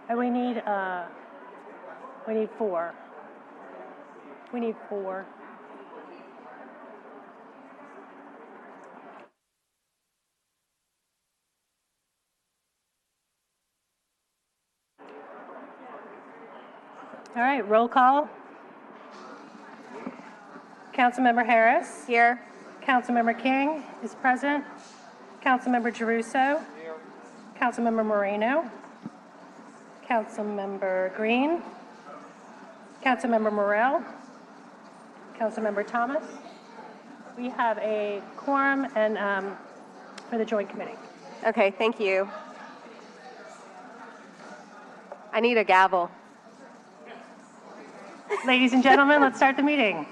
And we need 4. We need 4. All right, roll call. Councilmember Harris. Here. Councilmember King is present. Councilmember Giarrusso. Here. Councilmember Moreno. Councilmember Green. Councilmember Morell. Councilmember Thomas. We have a quorum and for the Joint Committee. Okay, thank you. I need a gavel. Ladies and gentlemen, let's start the meeting.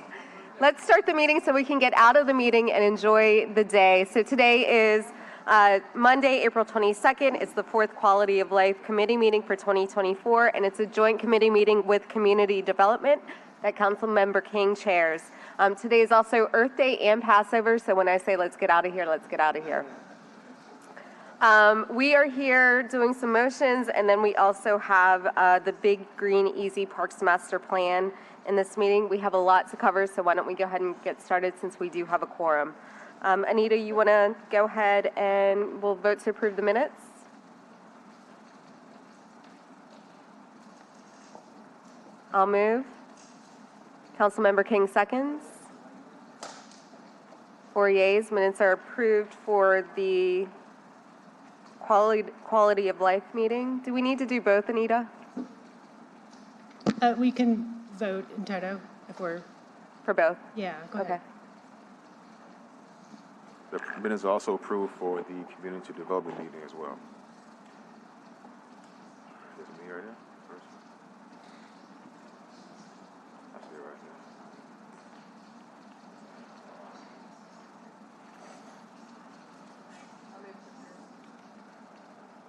Let's start the meeting so we can get out of the meeting and enjoy the day. So today is Monday, April 22nd. It's the 4th Quality of Life Committee meeting for 2024, and it's a joint committee meeting with Community Development that Councilmember King chairs. Today is also Earth Day and Passover, so when I say let's get out of here, let's get out of here. We are here doing some motions, and then we also have the Big Green Easy Parks Master Plan in this meeting. We have a lot to cover, so why don't we go ahead and get started since we do have a quorum. Anita, you want to go ahead and we'll vote to approve the minutes? I'll move. Councilmember King seconds. 4 yeas. Minutes are approved for the quality of life meeting. Do we need to do both, Anita? We can vote in toto if we're... For both? Yeah, go ahead. Okay. The minutes are also approved for the community development meeting as well. Is it me right here? First? I see it right here.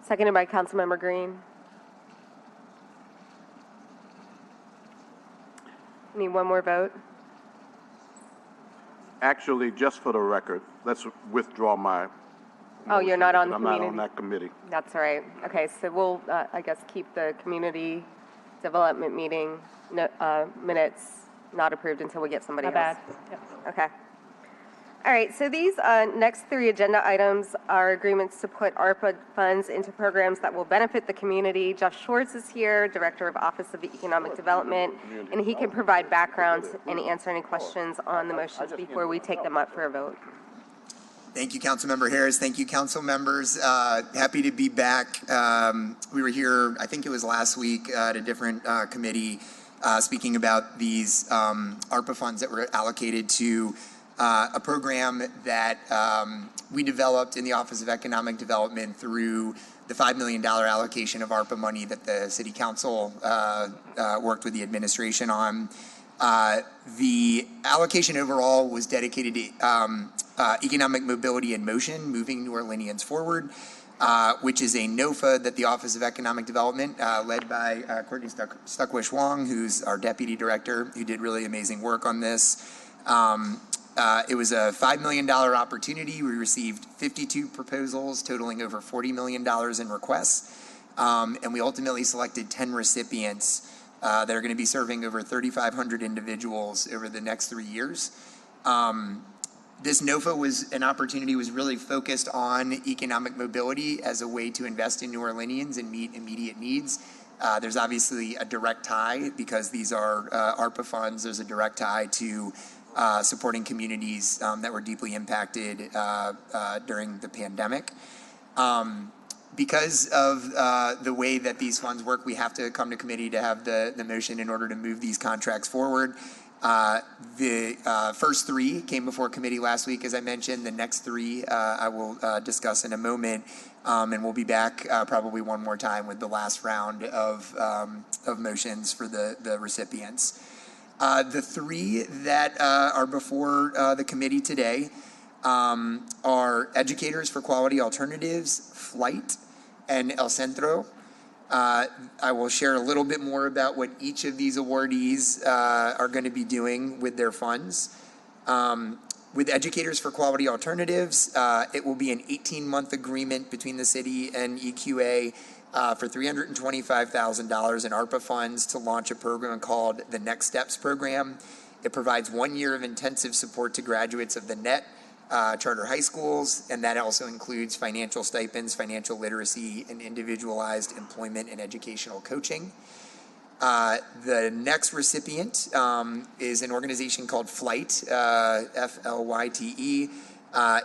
Seconded by Councilmember Green. Need one more vote. Actually, just for the record, let's withdraw my Oh, you're not on the I'm community? not on that committee. That's all right. Okay, so we'll, I guess, keep the community development meeting minutes not approved until we get somebody Not else. bad. Yep. Okay. All right, so these next 3 agenda items are agreements to put ARPA funds into programs that will benefit the community. Josh Schwartz is here, Director of Office of Economic Development, and he can provide background and answer any questions on the motions before we take them up for a vote. Thank you, Councilmember Harris. Thank you, council members. Happy to be back. We were here, I think it was last week, at a different committee speaking about these ARPA funds that were allocated to a program that we developed in the Office of Economic Development through the $5 million allocation of ARPA money that the City Council worked with the administration on. The allocation overall was dedicated to economic mobility in motion, moving New Orleanians forward, which is a NOFA that the Office of Economic Development, led by Courtney Stuckwish-Wong, who's our deputy director, who did really amazing work on this. It was a $5 million opportunity. We received 52 proposals totaling over $40 million in requests, and we ultimately selected 10 recipients that are going to be serving over 3,500 individuals over the next 3 years. This NOFA was an opportunity, was really focused on economic mobility as a way to invest in New Orleanians and meet immediate needs. There's obviously a direct tie because these are ARPA funds. There's a direct tie to supporting communities that were deeply impacted during the pandemic. Because of the way that these funds work, we have to come to committee to have the motion in order to move these contracts forward. The first 3 came before committee last week, as I mentioned. The next 3 I will discuss in a moment, and we'll be back probably one more time with the last round of motions for the recipients. The 3 that are before the committee today are Educators for Quality Alternatives, Flight, and El Centro. I will share a little bit more about what each of these awardees are going to be doing with their funds. With Educators for Quality Alternatives, it will be an 18-month agreement between the city and EQA for $325,000 in ARPA funds to launch a program called the Next Steps Program. It provides 1 year of intensive support to graduates of the NET charter high schools, and that also includes financial stipends, financial literacy, and individualized employment and educational coaching. The next recipient is an organization called Flyte, F-L-Y-T-E.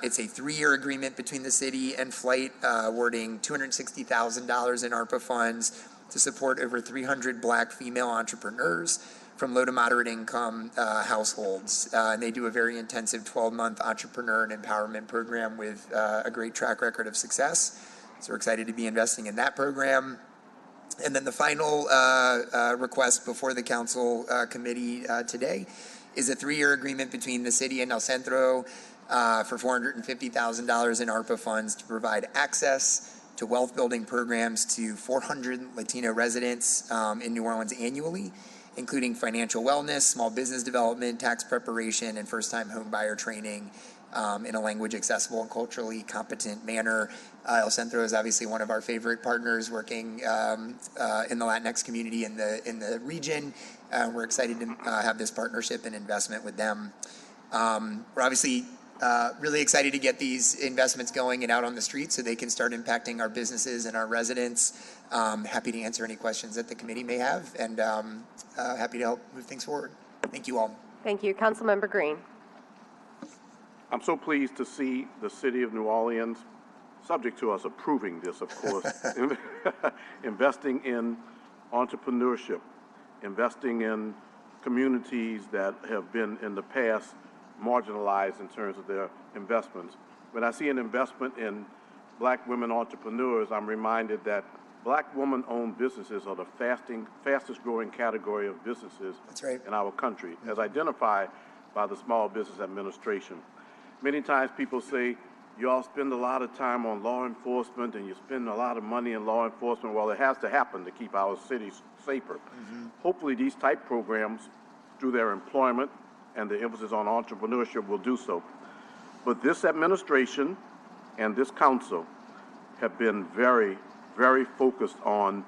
It's a 3-year agreement between the city and Flyte, awarding $260,000 in ARPA funds to support over 300 Black female entrepreneurs from low to moderate income households. And they do a very intensive 12-month entrepreneur and empowerment program with a great track record of success. So we're excited to be investing in that program. And then the final request before the council committee today is a 3-year agreement between the city and El Centro for $450,000 in ARPA funds to provide access to wealth building programs to 400 Latino residents in New Orleans annually, including financial wellness, small business development, tax preparation, and first-time home buyer training in a language accessible and culturally competent manner. El Centro is obviously one of our favorite partners working in the Latinx community in the region. We're excited to have this partnership and investment with them. We're obviously really excited to get these investments going and out on the street so they can start impacting our businesses and our residents. Happy to answer any questions that the committee may have, and happy to help move things forward. Thank you all. Thank you. Councilmember Green. I'm so pleased to see the city of New Orleans, subject to us approving this, of course, investing in entrepreneurship, investing in communities that have been in the past marginalized in terms of their investments. When I see an investment in Black women entrepreneurs, I'm reminded that Black woman-owned businesses are the fastest growing category of businesses in our country, as identified by the Small Business Administration. Many times people say, you all spend a lot of time on law enforcement and you spend a lot of money in law enforcement. Well, it has to happen to keep our cities safer. Hopefully these type programs, through their employment and the emphasis on entrepreneurship, will do so. But this administration and this council have been very, very focused on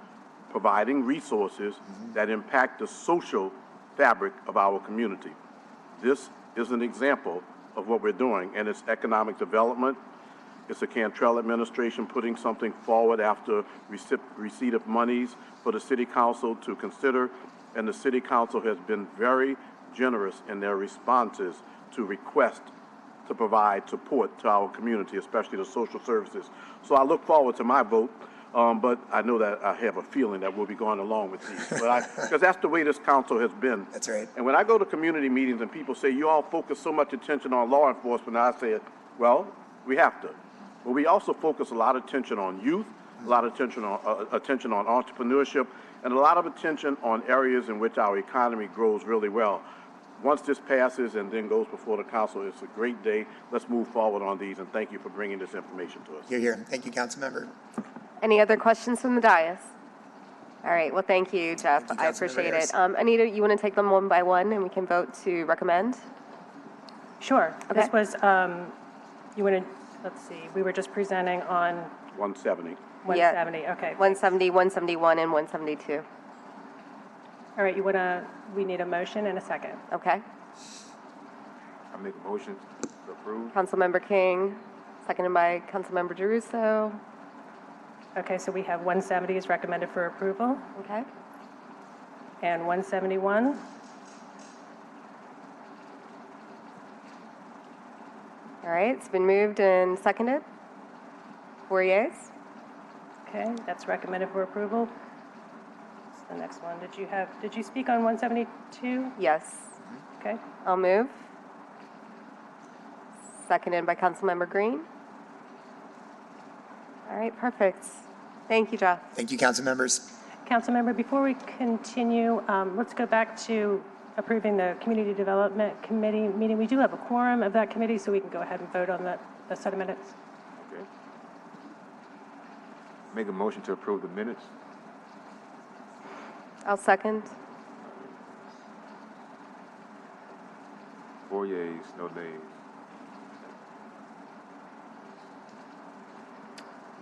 providing resources that impact the social fabric of our community. This is an example of what we're doing, and it's economic development. It's the Cantrell administration putting something forward after receipt of monies for the city council to consider, and the city council has been very generous in their responses to request to provide support to our community, especially the social services. So I look forward to my vote, but I know that I have a feeling that we'll be going along with these. Because that's the way this council has been. That's right. And when I go to community meetings and people say, you all focus so much attention on law enforcement, I say, well, we have to. But we also focus a lot of attention on youth, a lot of attention on entrepreneurship, and a lot of attention on areas in which our economy grows really well. Once this passes and then goes before the council, it's a great day. Let's move forward on these, and thank you for bringing this information to us. Here, here. Thank you, Councilmember. Any other questions from the dais? All right. Well, thank you, Jeff. Thank you, I appreciate Councilmember it. Harris. Anita, you want to take them one by one, and we can vote to recommend? Sure. Okay. This was, you want to, let's see, we were just presenting on 170. 170, okay. 170, 171, and 172. All right, we need a motion and a second. Okay. I make a motion to approve. Councilmember King, seconded by Councilmember Jeruso. Okay, so we have 170 is recommended for approval, Okay. and 171. All right. It's been moved and seconded. 4 yeas. Okay, that's recommended for approval. What's the next one? Did you speak on 172? Yes. Okay, I'll move. Seconded by Councilmember Green. All right, perfect. Thank you, Jeff. Thank you, council members. Councilmember, before we continue, let's go back to approving the Community Development Committee meeting. We do have a quorum of that committee, so we can go ahead and vote on the set of minutes. Okay. Make a motion to approve the minutes. I'll second. 4 yeas, no nays.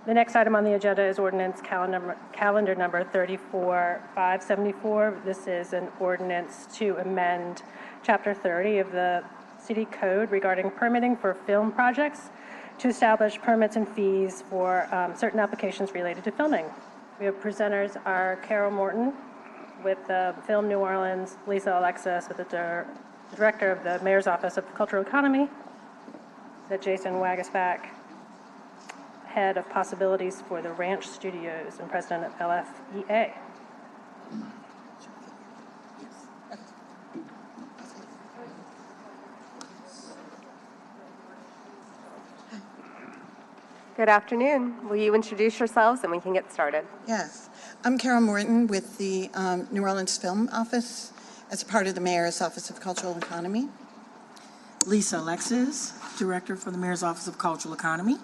The next item on the agenda is ordinance calendar number 34574. This is an ordinance to amend Chapter 30 of the City Code regarding permitting for film projects to establish permits and fees for certain applications related to filming. We have presenters are Carol Morton with Film New Orleans, Lisa Alexis with the Director of the Mayor's Office of Cultural Economy, the Jason Wagasback, Head of Possibilities for the Ranch Studios and President of LFEA. Good afternoon. Will you introduce yourselves and we can get started? Yes. I'm Carol Morton with the New Orleans Film Office as part of the Mayor's Office of Cultural Economy. Lisa Alexis, Director for the Mayor's Office of Cultural Economy.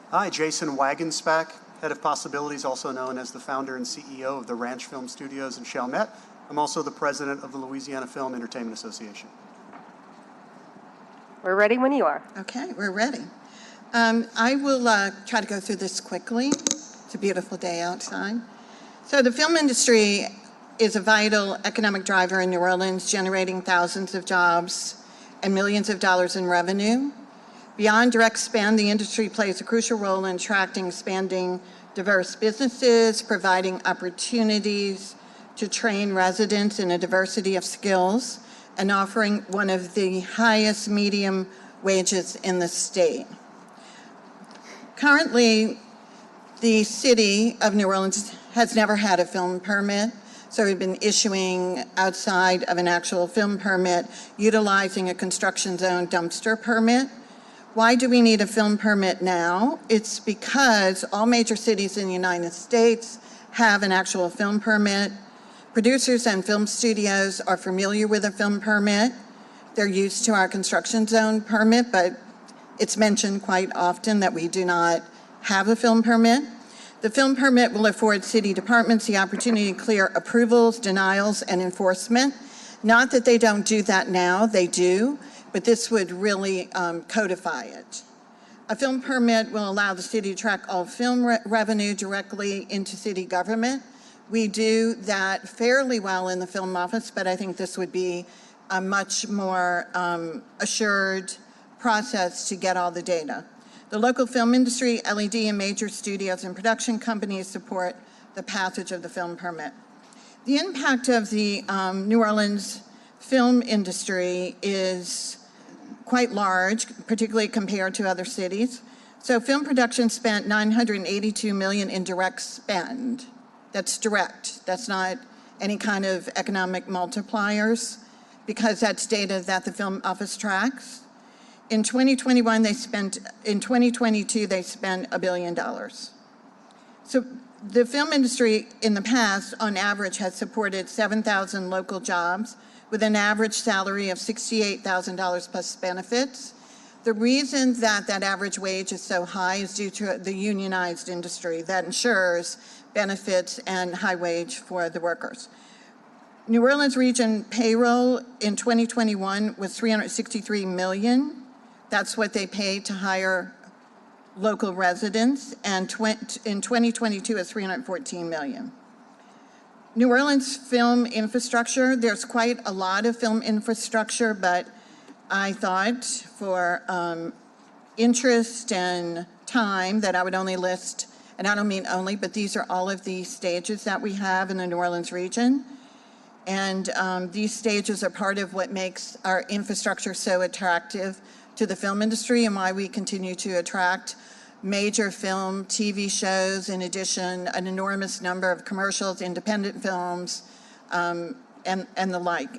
Hi, Jason Wagensback, Head of Possibilities, also known as the founder and CEO of the Ranch Film Studios in Chalmette. I'm also the president of the Louisiana Film Entertainment Association. We're ready when you are. Okay, we're ready. I will try to go through this quickly. It's a beautiful day outside. So the film industry is a vital economic driver in New Orleans, generating thousands of jobs and millions of dollars in revenue. Beyond direct spend, the industry plays a crucial role in attracting, expanding diverse businesses, providing opportunities to train residents in a diversity of skills, and offering one of the highest medium wages in the state. Currently, the city of New Orleans has never had a film permit, so we've been issuing outside of an actual film permit, utilizing a construction zone dumpster permit. Why do we need a film permit now? It's because all major cities in the United States have an actual film permit. Producers and film studios are familiar with a film permit. They're used to our construction zone permit, but it's mentioned quite often that we do not have a film permit. The film permit will afford city departments the opportunity to clear approvals, denials, and enforcement. Not that they don't do that now, they do, but this would really codify it. A film permit will allow the city to track all film revenue directly into city government. We do that fairly well in the film office, but I think this would be a much more assured process to get all the data. The local film industry, LED, and major studios and production companies support the passage of the film permit. The impact of the New Orleans film industry is quite large, particularly compared to other cities. So film production spent $982 million in direct spend. That's direct. That's not any kind of economic multipliers, because that's data that the film office tracks. In 2021, in 2022, they spent $1 billion. So the film industry in the past, on average, has supported 7,000 local jobs with an average salary of $68,000 plus benefits. The reason that that average wage is so high is due to the unionized industry that ensures benefits and high wage for the workers. New Orleans region payroll in 2021 was $363 million. That's what they paid to hire local residents, and in 2022 it's $314 million. New Orleans film infrastructure, there's quite a lot of film infrastructure, but I thought for interest and time that I would only list, and I don't mean only, but these are all of the stages that we have in the New Orleans region. And these stages are part of what makes our infrastructure so attractive to the film industry and why we continue to attract major film, TV shows, in addition, an enormous number of commercials, independent films, and the like.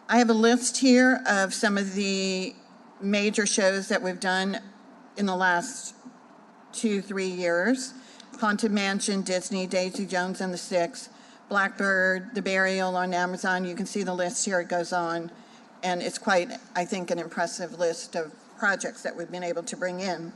I have a list here of some of the major shows that we've done in the last 2-3 years. Haunted Mansion, Disney, Daisy Jones and the Six, Blackbird, The Burial on Amazon. You can see the list here, it goes on. And it's quite, I think, an impressive list of projects that we've been able to bring in.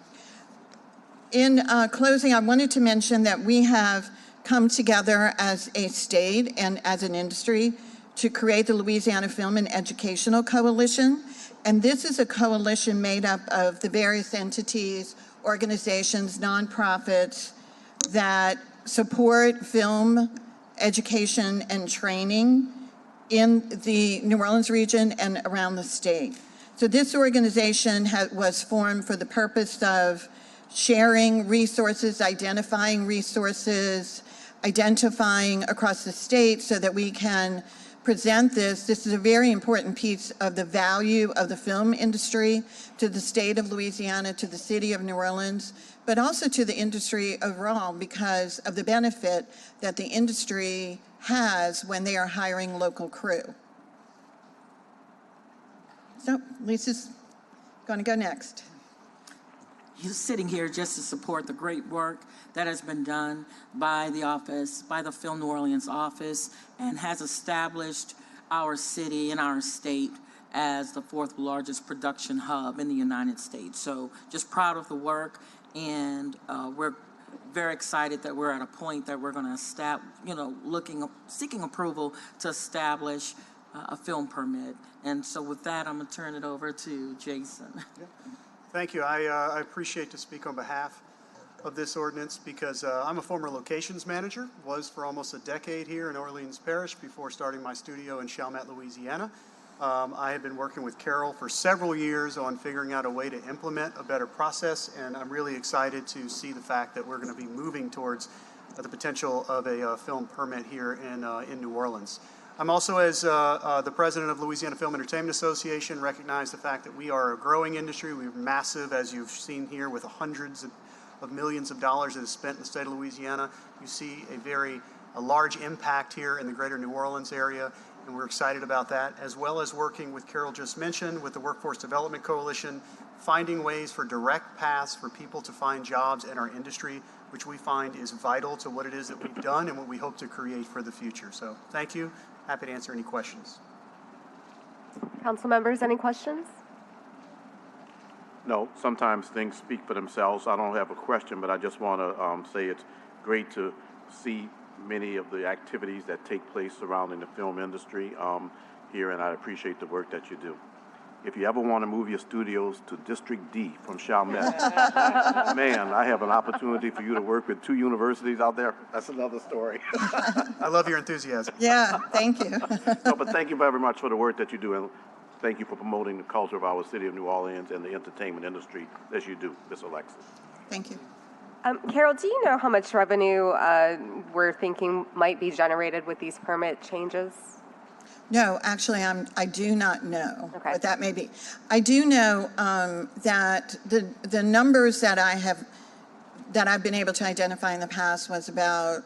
In closing, I wanted to mention that we have come together as a state and as an industry to create the Louisiana Film and Educational Coalition. And this is a coalition made up of the various entities organizations, nonprofits that support film education and training in the New Orleans region and around the state. So this organization was formed for the purpose of sharing resources, identifying across the state so that we can present this. This is a very important piece of the value of the film industry to the state of Louisiana, to the city of New Orleans, but also to the industry overall because of the benefit that the industry has when they are hiring local crew. So Lisa's going to go next. He's sitting here just to support the great work that has been done by the office, by the Film New Orleans office, and has established our city and our state as the 4th largest production hub in the United States. So just proud of the work, and we're very excited that we're at a point that we're going to seeking approval to establish a film permit. And so with that, I'm going to turn it over to Jason. Thank you. I appreciate to speak on behalf of this ordinance because I'm a former locations manager, was for almost a decade here in Orleans Parish before starting my studio in Chalmette, Louisiana. I have been working with Carol for several years on figuring out a way to implement a better process, and I'm really excited to see the fact that we're going to be moving towards the potential of a film permit here in New Orleans. I'm also, as the president of Louisiana Film Entertainment Association, recognize the fact that we are a growing industry. We're massive, as you've seen here, with hundreds of millions of dollars that is spent in the state of Louisiana. You see a large impact here in the greater New Orleans area, and we're excited about that, as well as working with Carol just mentioned with the Workforce Development Coalition, finding ways for direct paths for people to find jobs in our industry, which we find is vital to what it is that we've done and what we hope to create for the future. So thank you. Happy to answer any questions. Council members, any questions? No, sometimes things speak for themselves. I don't have a question, but I just want to say it's great to see many of the activities that take place surrounding the film industry here, and I appreciate the work that you do. If you ever want to move your studios to District D from Chalmette, man, I have an opportunity for you to work with 2 universities out there. That's another story. I love your enthusiasm. Yeah, thank you. No, but thank you very much for the work that you do, and thank you for promoting the culture of our city of New Orleans and the entertainment industry as you do, Ms. Alexis. Thank you. Carol, do you know how much revenue we're thinking might be generated with these permit changes? No, actually, I do not know Okay. what that may be. I do know that the numbers that I've been able to identify in the past was about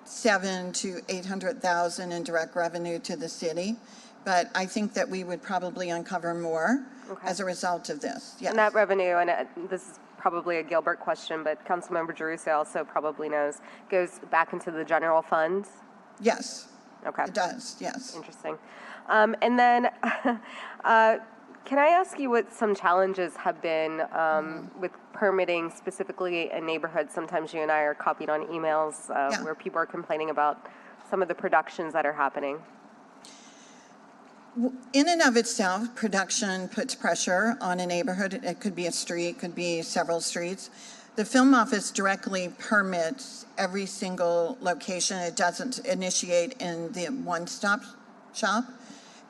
$700,000 to $800,000 in direct revenue to the city, but I think that we would probably uncover more as a result of this. Yes. And that revenue, and this is probably a Gilbert question, but Councilmember Jerusha also probably knows, goes back into the general fund? Yes. Okay. It does, yes. Interesting. And then can I ask you what some challenges have been with permitting, specifically in neighborhoods? Sometimes you and I are copied on emails where people are complaining about some of the productions that are happening. In and of itself, production puts pressure on a neighborhood. It could be a street, could be several streets. The film office directly permits every single location. It doesn't initiate in the one-stop shop.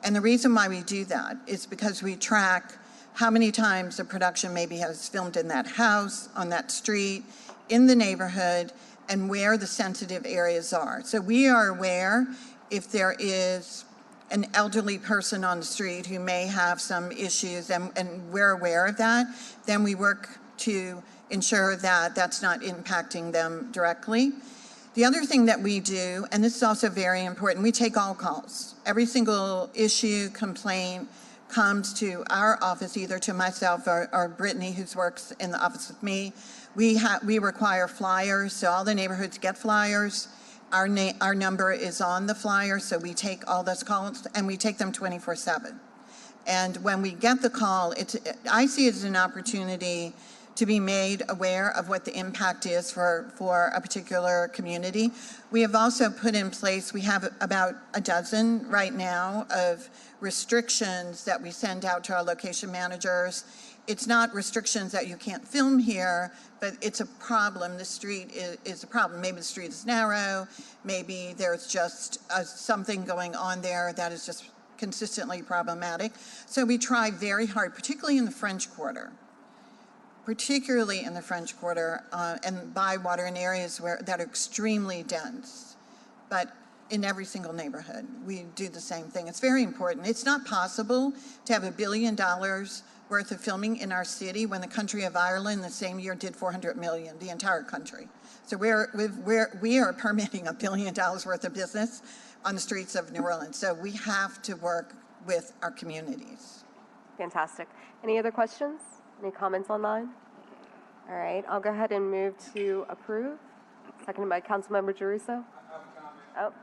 And the reason why we do that is because we track how many times a production maybe has filmed in that house, on that street, in the neighborhood, and where the sensitive areas are. So we are aware if there is an elderly person on the street who may have some issues, and we're aware of that, then we work to ensure that that's not impacting them directly. The other thing that we do, and this is also very important, we take all calls. Every single issue, complaint comes to our office, either to myself or Brittany, who works in the office with me. We require flyers, so all the neighborhoods get flyers. Our number is on the flyer, so we take all those calls, and we take them 24/7. And when we get the call, I see it as an opportunity to be made aware of what the impact is for a particular community. We have also put in place, we have about a dozen right now of restrictions that we send out to our location managers it's not restrictions that you can't film here, but it's a problem. The street is a problem. Maybe the street is narrow. Maybe there's just something going on there that is just consistently problematic. So we try very hard, particularly in the French Quarter, and Bywater in areas that are extremely dense. But in every single neighborhood, we do the same thing. It's very important. It's not possible to have $1 billion worth of filming in our city when the country of Ireland the same year did 400 million, the entire country. So we are permitting $1 billion worth of business on the streets of New Orleans. So we have to work with our communities. Fantastic. Any other questions? Any comments online? All right, I'll go ahead and move to approve. Seconded by Councilmember Giarrusso. Oh.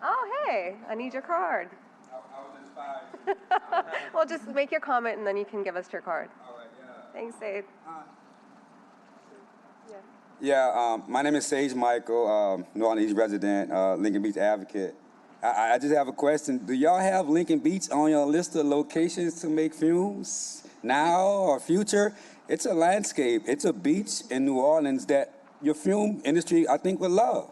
Oh, hey, I need your card. Well, just make your comment and then you can give us your card. All right, yeah. Thanks, Sage. My name is Sage Michael, New Orleans resident, Lincoln Beach advocate. I just have a question. Do y'all have Lincoln Beach on your list of locations to make films now or future? It's a landscape. It's a beach in New Orleans that your film industry, I think, would love.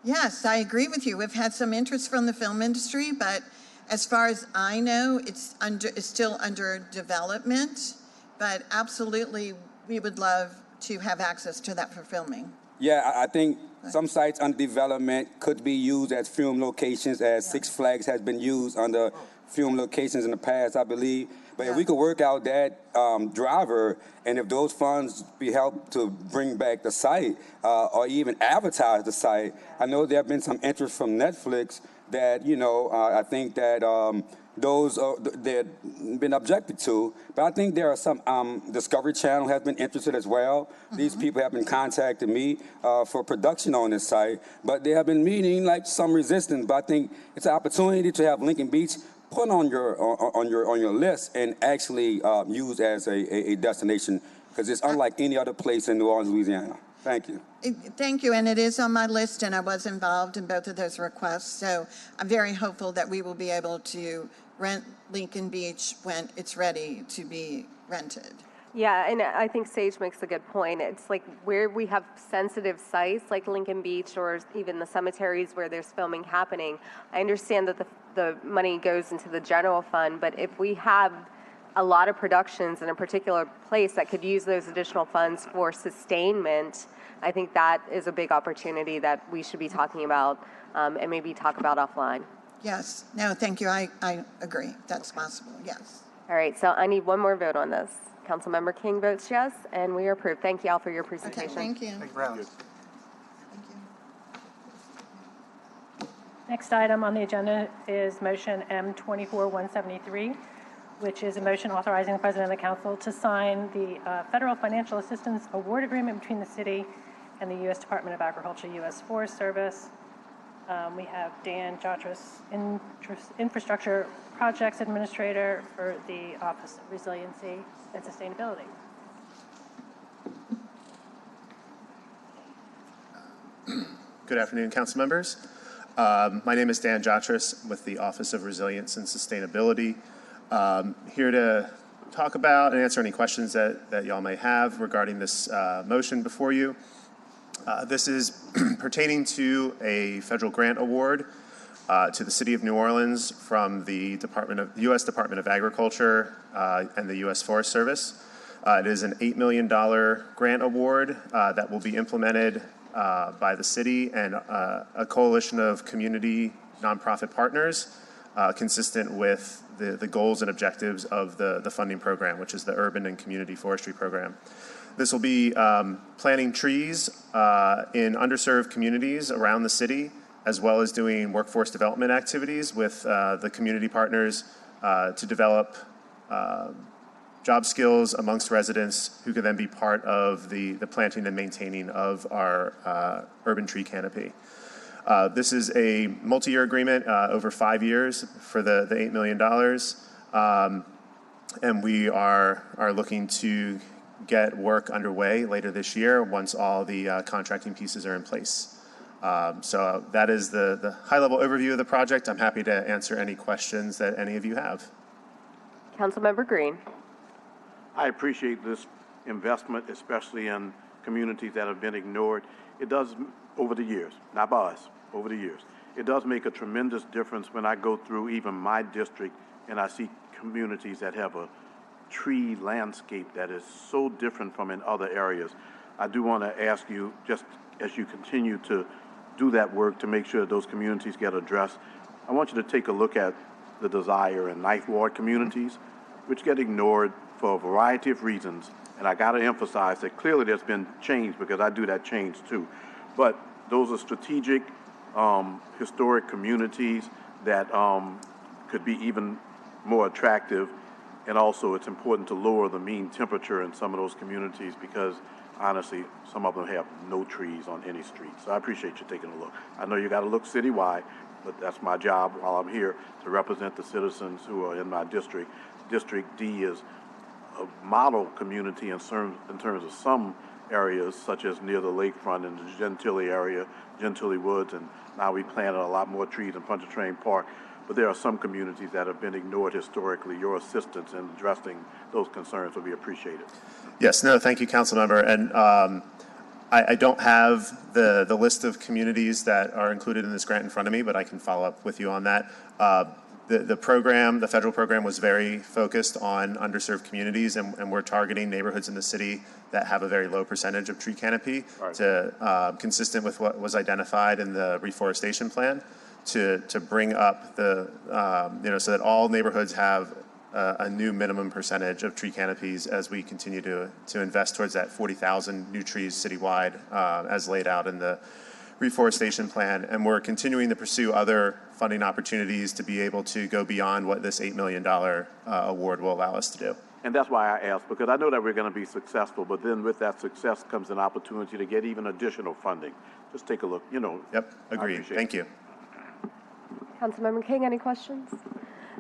Yes, I agree with you. We've had some interest from the film industry, but as far as I know, it's still under development. But absolutely, we would love to have access to that for filming. Yeah, I think some sites under development could be used as film locations, as Six Flags has been used under film locations in the past, I believe. But if we could work out that driver, and if those funds be helped to bring back the site or even advertise the site, I know there have been some interest from Netflix that, I think that those they've been objected to. But I think there are some, Discovery Channel has been interested as well. Mm-hmm. These people have been contacting me for production on this site, but they have been meeting like some resistance. But I think it's an opportunity to have Lincoln Beach put on your list and actually used as a destination, because it's unlike any other place in New Orleans, Louisiana. Thank you. Thank you, and it is on my list, and I was involved in both of those requests, so I'm very hopeful that we will be able to rent Lincoln Beach when it's ready to be rented. Yeah, and I think Sage makes a good point. It's like where we have sensitive sites like Lincoln Beach or even the cemeteries where there's filming happening. I understand that the money goes into the general fund, but if we have a lot of productions in a particular place that could use those additional funds for sustainment, I think that is a big opportunity that we should be talking about and maybe talk about offline. Yes. No, thank you. I agree. That's possible. Yes. All right. So I need one more vote on this. Councilmember King votes yes, and we are approved. Thank you all for your presentation. Okay, thank you. Thank you for having us. Thank you. Next item on the agenda is motion M24173, which is a motion authorizing the President of the Council to sign the Federal Financial Assistance Award Agreement between the city and the U.S. Department of Agriculture, U.S. Forest Service. We have Dan Jotras, Infrastructure Projects Administrator for the Office of Resiliency and Sustainability. Good afternoon, council members. My name is Dan Jotras with the Office of Resilience and Sustainability. Here to talk about and answer any questions that y'all may have regarding this motion before you. This is pertaining to a federal grant award to the City of New Orleans from the U.S. Department of Agriculture and the U.S. Forest Service. It is an $8 million grant award that will be implemented by the city and a coalition of community nonprofit partners consistent with the goals and objectives of the funding program, which is the Urban and Community Forestry Program. This will be planting trees in underserved communities around the city, as well as doing workforce development activities with the community partners to develop job skills amongst residents who can then be part of the planting and maintaining of our urban tree canopy. This is a multi-year agreement over 5 years for the $8 million. And we are looking to get work underway later this year once all the contracting pieces are in place. So that is the high-level overview of the project. I'm happy to answer any questions that any of you have. Councilmember Green. I appreciate this investment, especially in communities that have been ignored. It does, over the years, not by us, over the years, it does make a tremendous difference when I go through even my district and I see communities that have a tree landscape that is so different from in other areas. I do want to ask you, just as you continue to do that work to make sure those communities get addressed, I want you to take a look at the Desire and Ninth Ward communities, which get ignored for a variety of reasons. And I got to emphasize that clearly there's been change, because I do that change too. But those are strategic, historic communities that could be even more attractive. And also it's important to lower the mean temperature in some of those communities, because honestly, some of them have no trees on any street. So I appreciate you taking a look. I know you got to look citywide, but that's my job while I'm here, to represent the citizens who are in my district. District D is a model community in terms of some areas, such as near the lakefront in the Gentilly area, Gentilly Woods, and now we planted a lot more trees in Pontchartrain Park. But there are some communities that have been ignored historically. Your assistance in addressing those concerns will be appreciated. Yes, no, thank you, Councilmember. And I don't have the list of communities that are included in this grant in front of me, but I can follow up with you on that. The program, the federal program, was very focused on underserved communities, and we're targeting neighborhoods in the city that have a very low percentage of tree canopy, to consistent with what was identified in the reforestation plan, to bring up the so that all neighborhoods have a new minimum percentage of tree canopies as we continue to invest towards that 40,000 new trees citywide, as laid out in the reforestation plan. And we're continuing to pursue other funding opportunities to be able to go beyond what this $8 million award will allow us to do. And that's why I asked, because I know that we're going to be successful, but then with that success comes an opportunity to get even additional funding. Just take a look, Yep, agreed. Thank you. Councilmember King, any questions?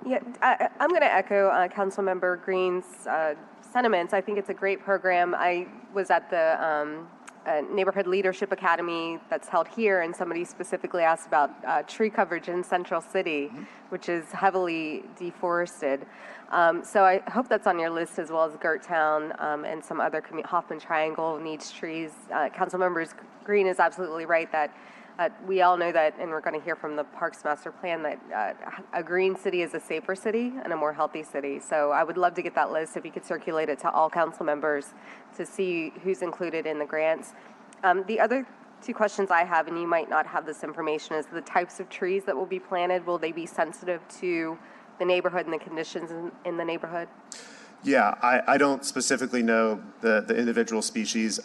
Yeah, I'm going to echo Councilmember Green's sentiments. I think it's a great program. I was at the Neighborhood Leadership Academy that's held here, and somebody specifically asked about tree coverage in Central City, which is heavily deforested. So I hope that's on your list, as well as Gerttown and some other Hoffman Triangle needs trees. Councilmember Green is absolutely right that we all know that, and we're going to hear from the Parks Master Plan, that a green city is a safer city and a more healthy city. So I would love to get that list, if you could circulate it to all council members to see who's included in the grants. The other two questions I have, and you might not have this information, is the types of trees that will be planted. Will they be sensitive to the neighborhood and the conditions in the neighborhood? Yeah, I don't specifically know the individual species.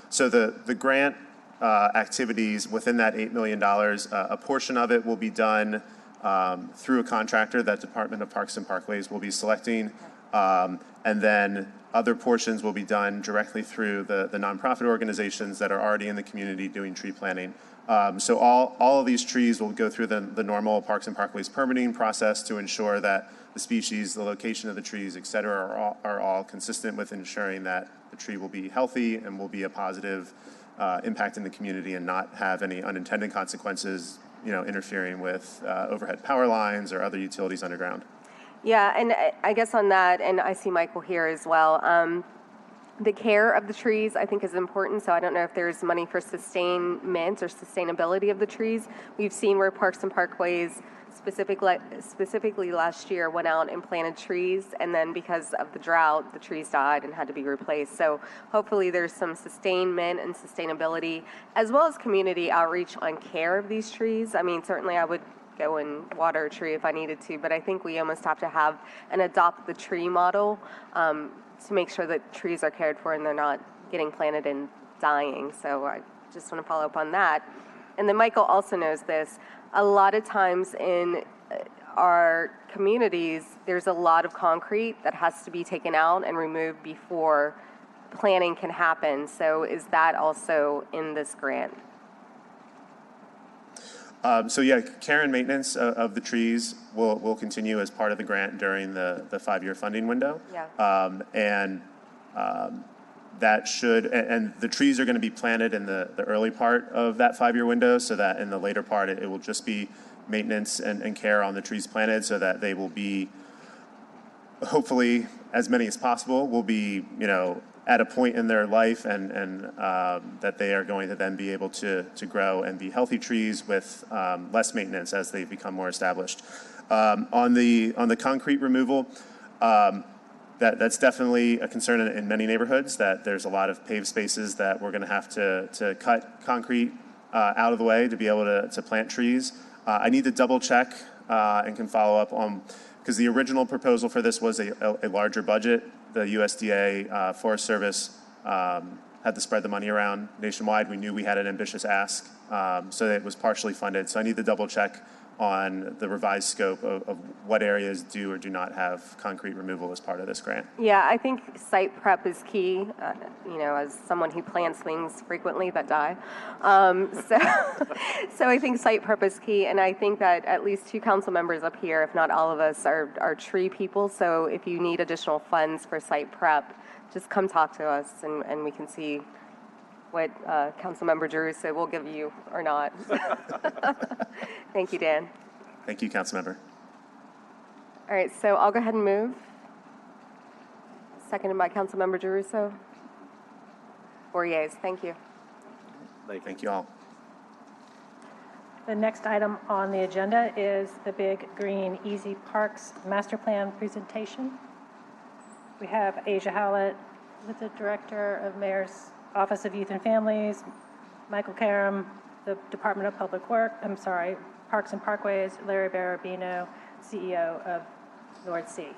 So the grant activities within that $8 million, a portion of it will be done through a contractor that Department of Parks and Parkways will be selecting, and then other portions will be done directly through the nonprofit organizations that are already in the community doing tree planting. So all of these trees will go through the normal Parks and Parkways permitting process to ensure that the species, the location of the trees, et cetera, are all consistent with ensuring that the tree will be healthy and will be a positive impact in the community and not have any unintended consequences, interfering with overhead power lines or other utilities underground. Yeah, and I guess on that, and I see Michael here as well, the care of the trees I think is important. So I don't know if there's money for sustainment or sustainability of the trees. We've seen where Parks and Parkways specifically last year went out and planted trees, and then because of the drought, the trees died and had to be replaced. So hopefully there's some sustainment and sustainability, as well as community outreach on care of these trees. I mean, certainly I would go and water a tree if I needed to, but I think we almost have to have and adopt the tree model to make sure that trees are cared for and they're not getting planted and dying. So I just want to follow up on that. And then Michael also knows this. A lot of times in our communities, there's a lot of concrete that has to be taken out and removed before planning can happen. So is that also in this grant? So yeah, care and maintenance of the trees will continue as part of the grant during the 5-year funding window. Yeah. That should, and the trees are going to be planted in the early part of that 5-year window, so that in the later part it will just be maintenance and care on the trees planted, so that they will be hopefully as many as possible will be, at a point in their life and that they are going to then be able to grow and be healthy trees with less maintenance as they become more established. On the concrete removal, that's definitely a concern in many neighborhoods, that there's a lot of paved spaces that we're going to have to cut concrete out of the way to be able to plant trees. I need to double check and can follow up on, because the original proposal for this was a larger budget. The USDA Forest Service had to spread the money around nationwide. We knew we had an ambitious ask, so it was partially funded. So I need to double check on the revised scope of what areas do or do not have concrete removal as part of this grant. Yeah, I think site prep is key, as someone who plants things frequently that die. So I think site prep is key, and I think that at least 2 council members up here, if not all of us, are tree people. So if you need additional funds for site prep, just come talk to us, and we can see what Councilmember Giarrusso will give you or not. Thank you, Dan. Thank you, Councilmember. All right, so I'll go ahead and move. Seconded by Councilmember Giarrusso. 4 yeas. Thank you. Thank you all. The next item on the agenda is the Big Green Easy Parks Master Plan presentation. We have Asia Howlett, with the Director of Mayor's Office of Youth and Families, Michael Karam, the Department of Parks and Parkways, Larry Barabino, CEO of North Sea.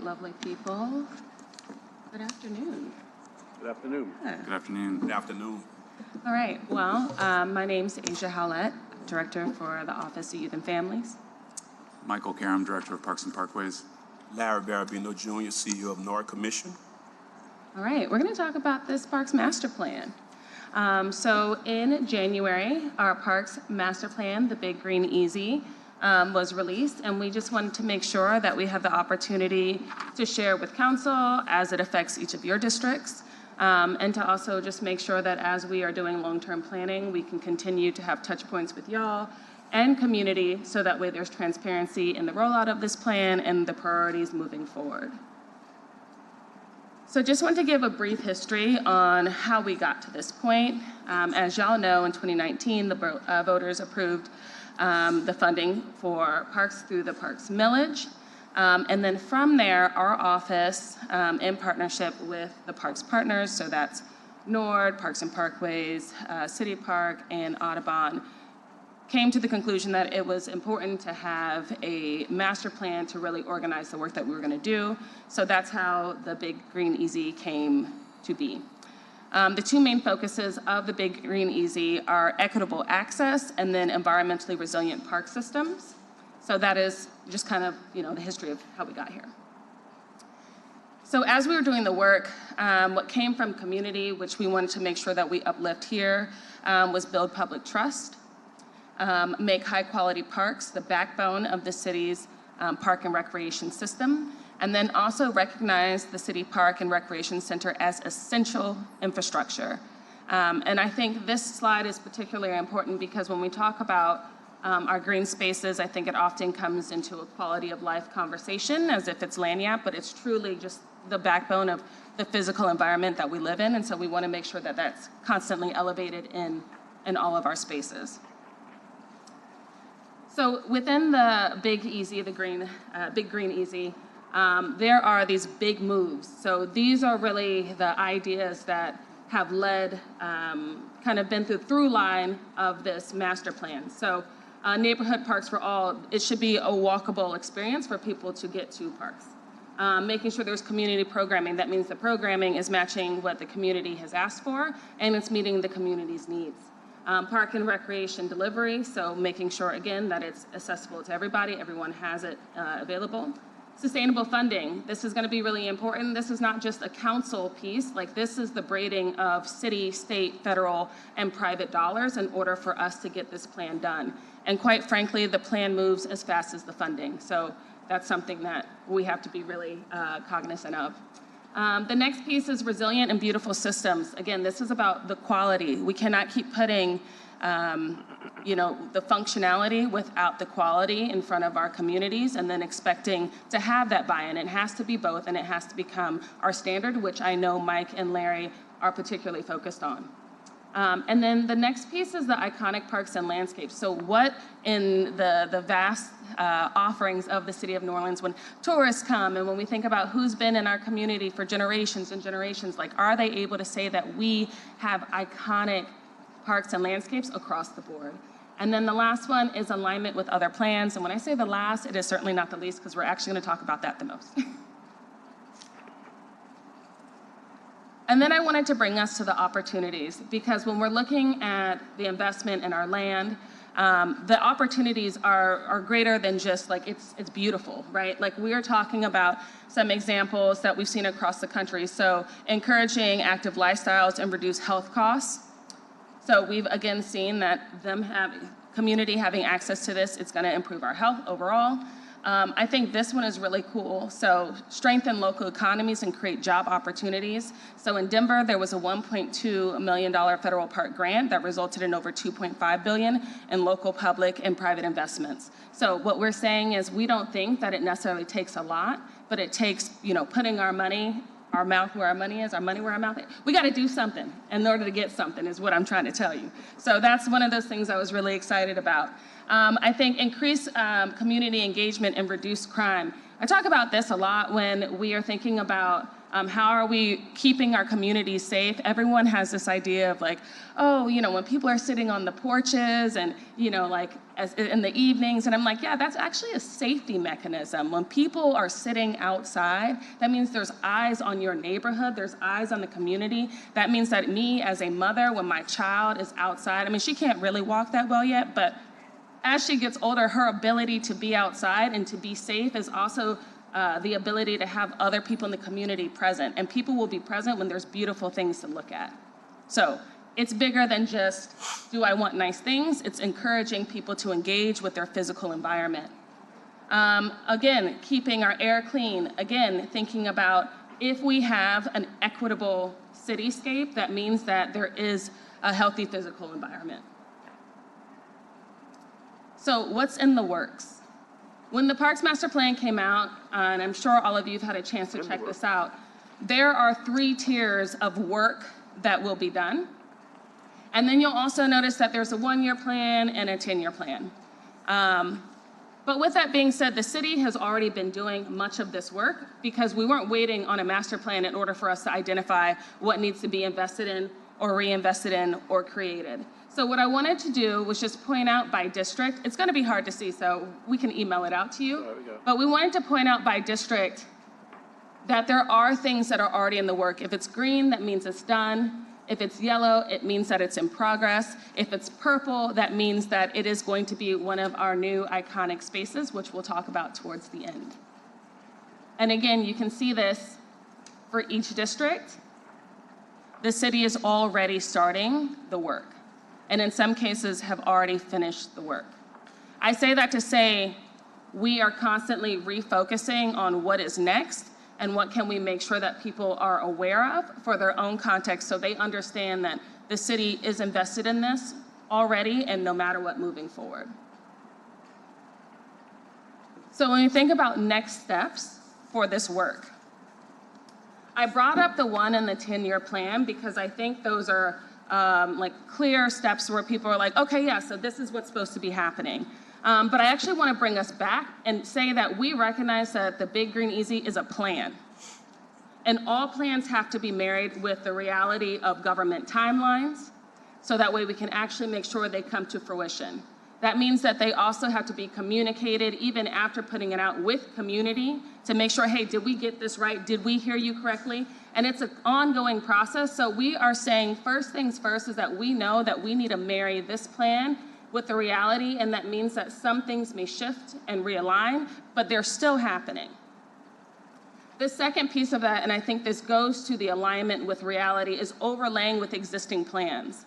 Lovely people. Good afternoon. Good afternoon. Good afternoon. Good afternoon. All right. Well, my name's Asia Howlett, Director for the Office of Youth and Families. Michael Karam, Director of Parks and Parkways. Larry Barabino, Jr., CEO of NORD Commission. All right. We're going to talk about this Parks Master Plan. So in January, our Parks Master Plan, the Big Green Easy, was released, and we just wanted to make sure that we have the opportunity to share with council as it affects each of your districts, and to also just make sure that as we are doing long-term planning, we can continue to have touch points with y'all and community, so that way there's transparency in the rollout of this plan and the priorities moving forward. So just want to give a brief history on how we got to this point. As y'all know, in 2019, the voters approved the funding for parks through the Parks Millage. And then from there, our office, in partnership with the Parks Partners, so that's NORD, Parks and Parkways, City Park, and Audubon, came to the conclusion that it was important to have a master plan to really organize the work that we were going to do. So that's how the Big Green Easy came to be. The 2 main focuses of the Big Green Easy are equitable access and then environmentally resilient park systems. So that is just kind of, the history of how we got here. So as we were doing the work, what came from community, which we wanted to make sure that we uplift here, was build public trust, make high quality parks the backbone of the city's park and recreation system, and then also recognize the City Park and Recreation Center as essential infrastructure. And I think this slide is particularly important because when we talk about our green spaces, I think it often comes into a quality of life conversation as if it's lagniappe, but it's truly just the backbone of the physical environment that we live in. And so we want to make sure that that's constantly elevated in all of our spaces. So within the Big Easy, the Big Green Easy, there are these big moves. So these are really the ideas that have led, kind of been the through line of this master plan. So neighborhood parks for all, it should be a walkable experience for people to get to parks. Making sure there's community programming. That means the programming is matching what the community has asked for, and it's meeting the community's needs. Park and recreation delivery, so making sure, again, that it's accessible to everybody, everyone has it available. Sustainable funding, this is gonna be really important. This is not just a council piece, like this is the braiding of city, state, federal, and private dollars in order for us to get this plan done. And quite frankly, the plan moves as fast as the funding. So that's something that we have to be really cognizant of. The next piece is resilient and beautiful systems. Again, this is about the quality. We cannot keep putting the functionality without the quality in front of our communities and then expecting to have that buy-in. It has to be both, and it has to become our standard, which I know Mike and Larry are particularly focused on. And then the next piece is the iconic parks and landscapes. So what in the vast offerings of the city of New Orleans, when tourists come and when we think about who's been in our community for generations and generations, like are they able to say that we have iconic parks and landscapes across the board? And then the last one is alignment with other plans. And when I say the last, it is certainly not the least because we're actually going to talk about that the most. And then I wanted to bring us to the opportunities, because when we're looking at the investment in our land, the opportunities are greater than just like it's beautiful, right? Like we are talking about some examples that we've seen across the country. So encouraging active lifestyles and reduce health costs. So we've again seen that community having access to this, it's going to improve our health overall. I think this one is really cool. So strengthen local economies and create job opportunities. So in Denver, there was a $1.2 million federal park grant that resulted in over $2.5 billion in local public and private investments. So what we're saying is we don't think that it necessarily takes a lot, but it takes, putting our mouth where our money is, our money where our mouth is. We got to do something in order to get something is what I'm trying to tell you. So that's one of those things I was really excited about. I think increase community engagement and reduce crime. I talk about this a lot when we are thinking about how are we keeping our communities safe. Everyone has this idea of like, oh, when people are sitting on the porches and, in the evenings, and I'm like, yeah, that's actually a safety mechanism. When people are sitting outside, that means there's eyes on your neighborhood, there's eyes on the community. That means that me as a mother, when my child is outside, she can't really walk that well yet, but as she gets older, her ability to be outside and to be safe is also the ability to have other people in the community present. And people will be present when there's beautiful things to look at. So it's bigger than just, do I want nice things? It's encouraging people to engage with their physical environment. Again, keeping our air clean. Again, thinking about if we have an equitable cityscape, that means that there is a healthy physical environment. So what's in the works? When the Parks Master Plan came out, and I'm sure all of you have had a chance to check this out, there are 3 tiers of work that will be done. And then you'll also notice that there's a 1-year plan and a 10-year plan. But with that being said, the city has already been doing much of this work because we weren't waiting on a master plan in order for us to identify what needs to be invested in or reinvested in or created. So what I wanted to do was just point out by district. It's going to be hard to see, so we can email it out to you. But we wanted to point out by district that there are things that are already in the work. If it's green, that means it's done. If it's yellow, it means that it's in progress. If it's purple, that means that it is going to be one of our new iconic spaces, which we'll talk about towards the end. And again, you can see this for each district. The city is already starting the work, and in some cases have already finished the work. I say that to say we are constantly refocusing on what is next and what can we make sure that people are aware of for their own context so they understand that the city is invested in this already and no matter what moving forward. So when you think about next steps for this work, I brought up the 1 and the 10-year plan because I think those are like clear steps where people are like, okay, yeah, so this is what's supposed to be happening. But I actually want to bring us back and say that we recognize that the Big Green Easy is a plan. And all plans have to be married with the reality of government timelines, so that way we can actually make sure they come to fruition. That means that they also have to be communicated even after putting it out with community to make sure, hey, did we get this right? Did we hear you correctly? And it's an ongoing process. So we are saying first things first is that we know that we need to marry this plan with the reality, and that means that some things may shift and realign, but they're still happening. The second piece of that, and I think this goes to the alignment with reality, is overlaying with existing plans.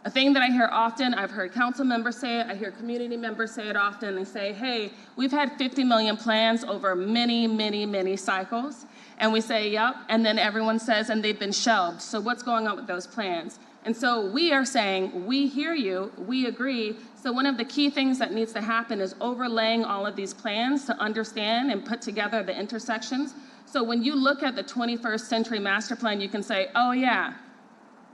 A thing that I hear often, I've heard council members say it, I hear community members say it often, they say, hey, we've had 50 million plans over many, many, many cycles. And we say, yep, and then everyone says, and they've been shelved. So what's going on with those plans? And so we are saying, we hear you, we agree. So one of the key things that needs to happen is overlaying all of these plans to understand and put together the intersections. So when you look at the 21st Century Master Plan, you can say, oh yeah,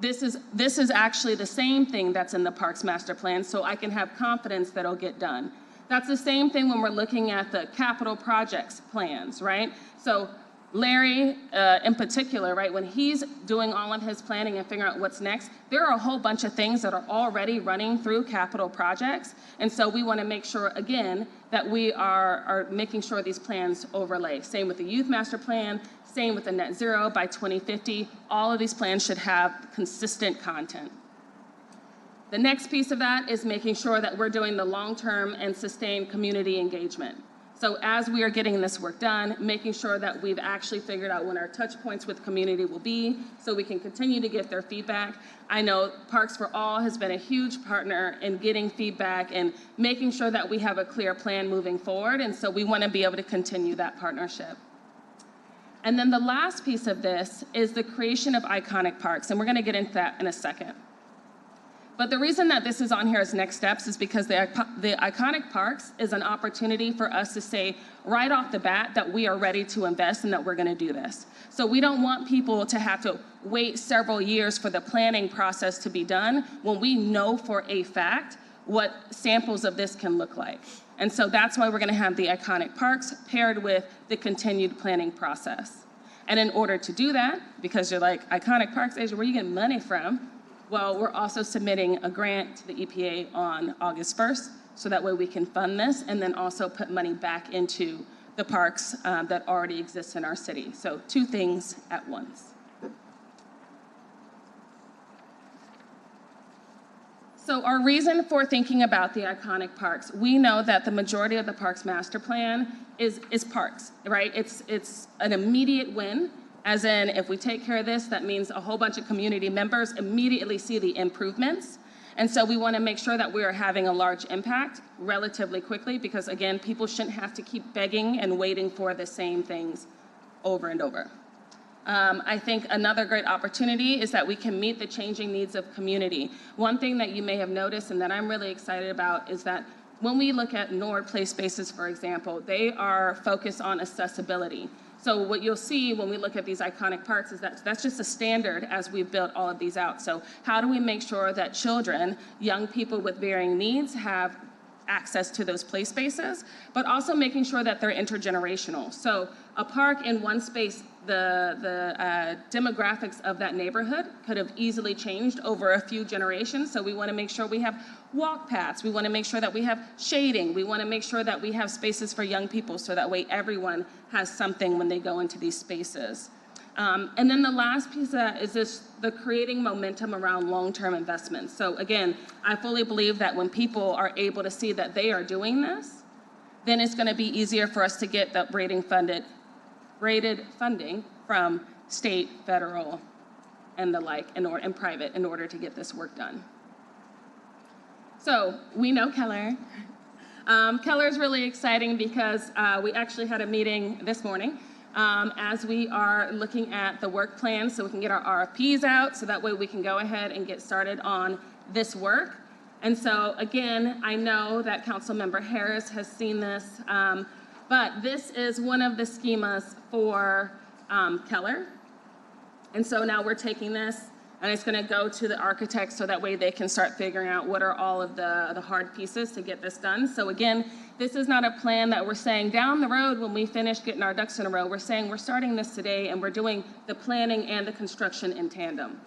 this is actually the same thing that's in the Parks Master Plan, so I can have confidence that it'll get done. That's the same thing when we're looking at the capital projects plans, right? So Larry, in particular, right, when he's doing all of his planning and figuring out what's next, there are a whole bunch of things that are already running through capital projects. And so we want to make sure, again, that we are making sure these plans overlay. Same with the Youth Master Plan, same with the Net Zero by 2050. All of these plans should have consistent content. The next piece of that is making sure that we're doing the long-term and sustained community engagement. So as we are getting this work done, making sure that we've actually figured out when our touch points with community will be, so we can continue to get their feedback. I know Parks for All has been a huge partner in getting feedback and making sure that we have a clear plan moving forward, and so we want to be able to continue that partnership. And then the last piece of this is the creation of iconic parks, and we're going to get into that in a second. But the reason that this is on here as next steps is because the iconic parks is an opportunity for us to say right off the bat that we are ready to invest and that we're going to do this. So we don't want people to have to wait several years for the planning process to be done when we know for a fact what samples of this can look like. And so that's why we're going to have the iconic parks paired with the continued planning process. And in order to do that, because you're like, iconic parks, Asia, where are you getting money from? Well, we're also submitting a grant to the EPA on August 1st, so that way we can fund this and then also put money back into the parks that already exist in our city. So two things at once. So our reason for thinking about the iconic parks, we know that the majority of the Parks Master Plan is parks, right? It's an immediate win. As in, if we take care of this, that means a whole bunch of community members immediately see the improvements. And so we want to make sure that we are having a large impact relatively quickly because, again, people shouldn't have to keep begging and waiting for the same things over and over. I think another great opportunity is that we can meet the changing needs of community. One thing that you may have noticed and that I'm really excited about is that when we look at Nord Play Spaces, for example, they are focused on accessibility. So what you'll see when we look at these iconic parks is that that's just a standard as we've built all of these out. So how do we make sure that children, young people with varying needs have access to those play spaces, but also making sure that they're intergenerational. So a park in one space, the demographics of that neighborhood could have easily changed over a few generations. So we want to make sure we have walk paths. We want to make sure that we have shading. We want to make sure that we have spaces for young people so that way everyone has something when they go into these spaces. And then the last piece is the creating momentum around long-term investments. So again, I fully believe that when people are able to see that they are doing this, then it's going to be easier for us to get that rated funding from state, federal, and the like, and private in order to get this work done. So we know Keller. Keller is really exciting because we actually had a meeting this morning as we are looking at the work plan so we can get our RFPs out so that way we can go ahead and get started on this work. And so again, I know that Councilmember Harris has seen this, but this is one of the schemas for Keller. And so now we're taking this and it's going to go to the architects so that way they can start figuring out what are all of the hard pieces to get this done. So again, this is not a plan that we're saying down the road when we finish getting our ducks in a row. We're saying we're starting this today and we're doing the planning and the construction in tandem.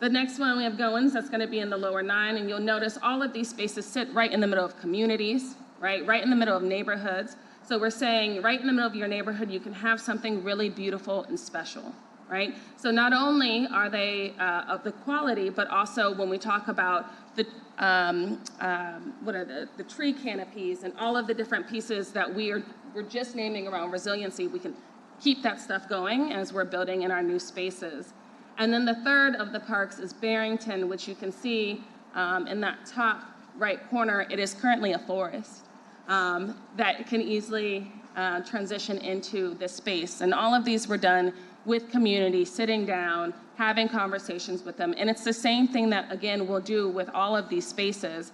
The next one we have Goins, that's going to be in the lower 9, and you'll notice all of these spaces sit right in the middle of communities, right in the middle of neighborhoods. So we're saying right in the middle of your neighborhood, you can have something really beautiful and special, right? So not only are they of the quality, but also when we talk about the the tree canopies and all of the different pieces that we're just naming around resiliency, we can keep that stuff going as we're building in our new spaces. And then the third of the parks is Barrington, which you can see in that top right corner. It is currently a forest that can easily transition into this space. And all of these were done with community, sitting down, having conversations with them. And it's the same thing that, again, we'll do with all of these spaces.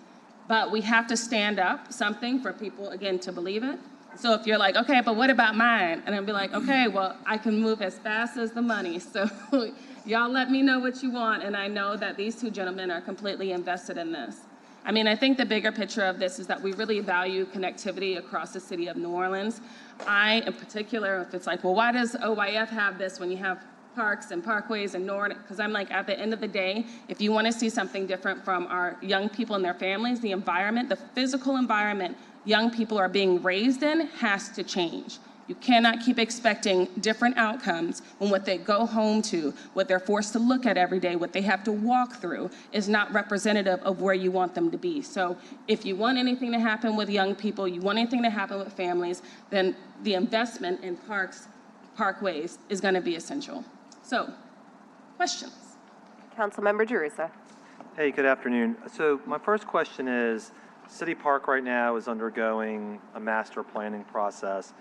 But we have to stand up something for people, again, to believe it. So if you're like, okay, but what about mine? And I'll be like, okay, well, I can move as fast as the money. So y'all let me know what you want. And I know that these two gentlemen are completely invested in this. I mean, I think the bigger picture of this is that we really value connectivity across the city of New Orleans. I, in particular, if it's like, well, why does OYF have this when you have parks and parkways and Nord? Because I'm like, at the end of the day, if you want to see something different from our young people and their families, the environment, the physical environment young people are being raised in has to change. You cannot keep expecting different outcomes when what they go home to, what they're forced to look at every day, what they have to walk through is not representative of where you want them to be. So if you want anything to happen with young people, you want anything to happen with families, then the investment in parks, parkways is going to be essential. So, questions? Councilmember Jerusha. Hey, good afternoon. So my first question is, City Park right now is undergoing a master planning process.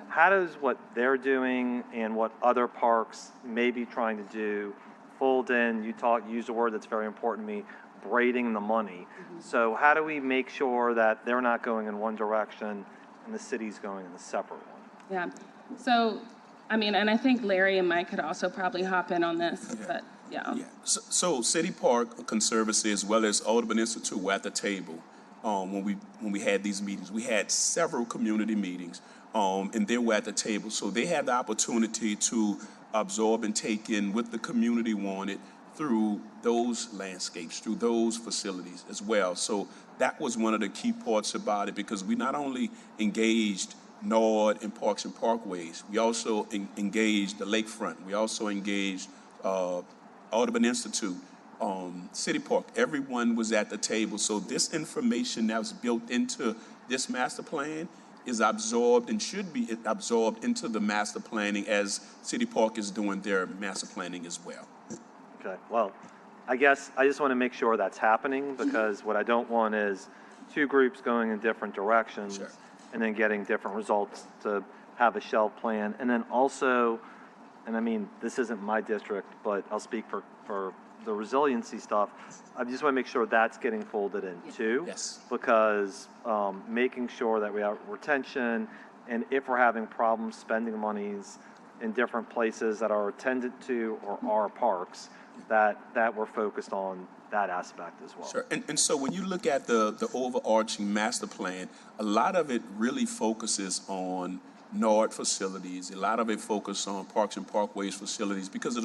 How does what they're doing and what other parks may be trying to do fold in? You use a word that's very important to me, braiding the money. So how do we make sure that they're not going in one direction and the city's going in a separate one? Yeah. So, I mean, and I think Larry and Mike could also probably hop in on this, but yeah. So City Park Conservancy as well as Audubon Institute were at the table when we had these meetings. We had several community meetings. And they were at the table. So they had the opportunity to absorb and take in what the community wanted through those landscapes, through those facilities as well. So that was one of the key parts about it, because we not only engaged NORD and Parks and Parkways, we also engaged the Lakefront. We also engaged Audubon Institute, City Park. Everyone was at the table. So this information that was built into this master plan is absorbed and should be absorbed into the master planning as City Park is doing their master planning as well. Okay, well, I guess I just want to make sure that's happening, because what I don't want is two groups going in different directions and then getting different results to have a shelf plan. And then also, and I mean, this isn't my district, but I'll speak for the resiliency stuff. I just want to make sure that's getting folded in too. Yes. Because making sure that we have retention, and if we're having problems spending monies in different places that are attended to or are parks, that we're focused on that aspect as well. Sure. And so when you look at the overarching master plan, a lot of it really focuses on NORD facilities. A lot of it focuses on Parks and Parkways facilities because of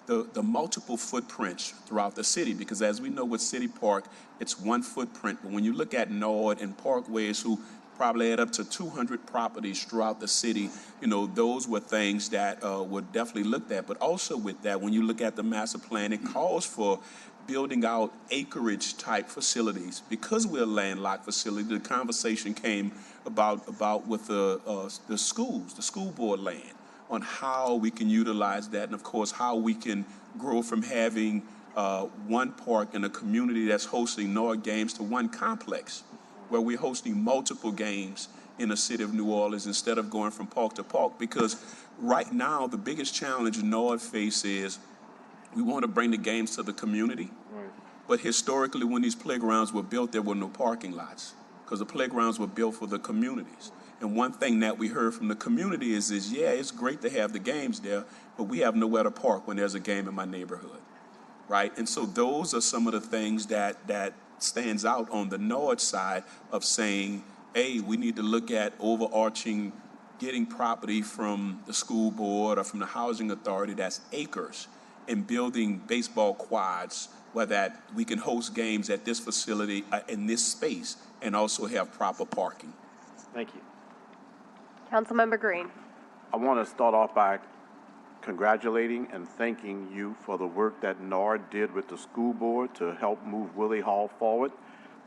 the multiple footprints throughout the city. Because as we know with City Park, it's one footprint. But when you look at NORD and Parkways, who probably add up to 200 properties throughout the city, you know, those were things that were definitely looked at. But also with that, when you look at the master plan, it calls for building out acreage type facilities. Because we're a landlocked facility, the conversation came about with the schools, the school board land, on how we can utilize that, and of course how we can grow from having one park in a community that's hosting NORD games to one complex where we're hosting multiple games in the city of New Orleans instead of going from park to park. Because right now the biggest challenge NORD face is we want to bring the games to the community, but historically when these playgrounds were built, there were no parking lots, because the playgrounds were built for the communities. And one thing that we heard from the community is yeah, it's great to have the games there, but we have nowhere to park when there's a game in my neighborhood, right? And so those are some of the things that stands out on the NORD side of saying, hey, we need to look at overarching, getting property from the school board or from the housing authority that's acres, and building baseball quads where that we can host games at this facility in this space and also have proper parking. Thank you. Councilmember Green. I want to start off by congratulating and thanking you for the work that NARD did with the school board to help move Willie Hall forward.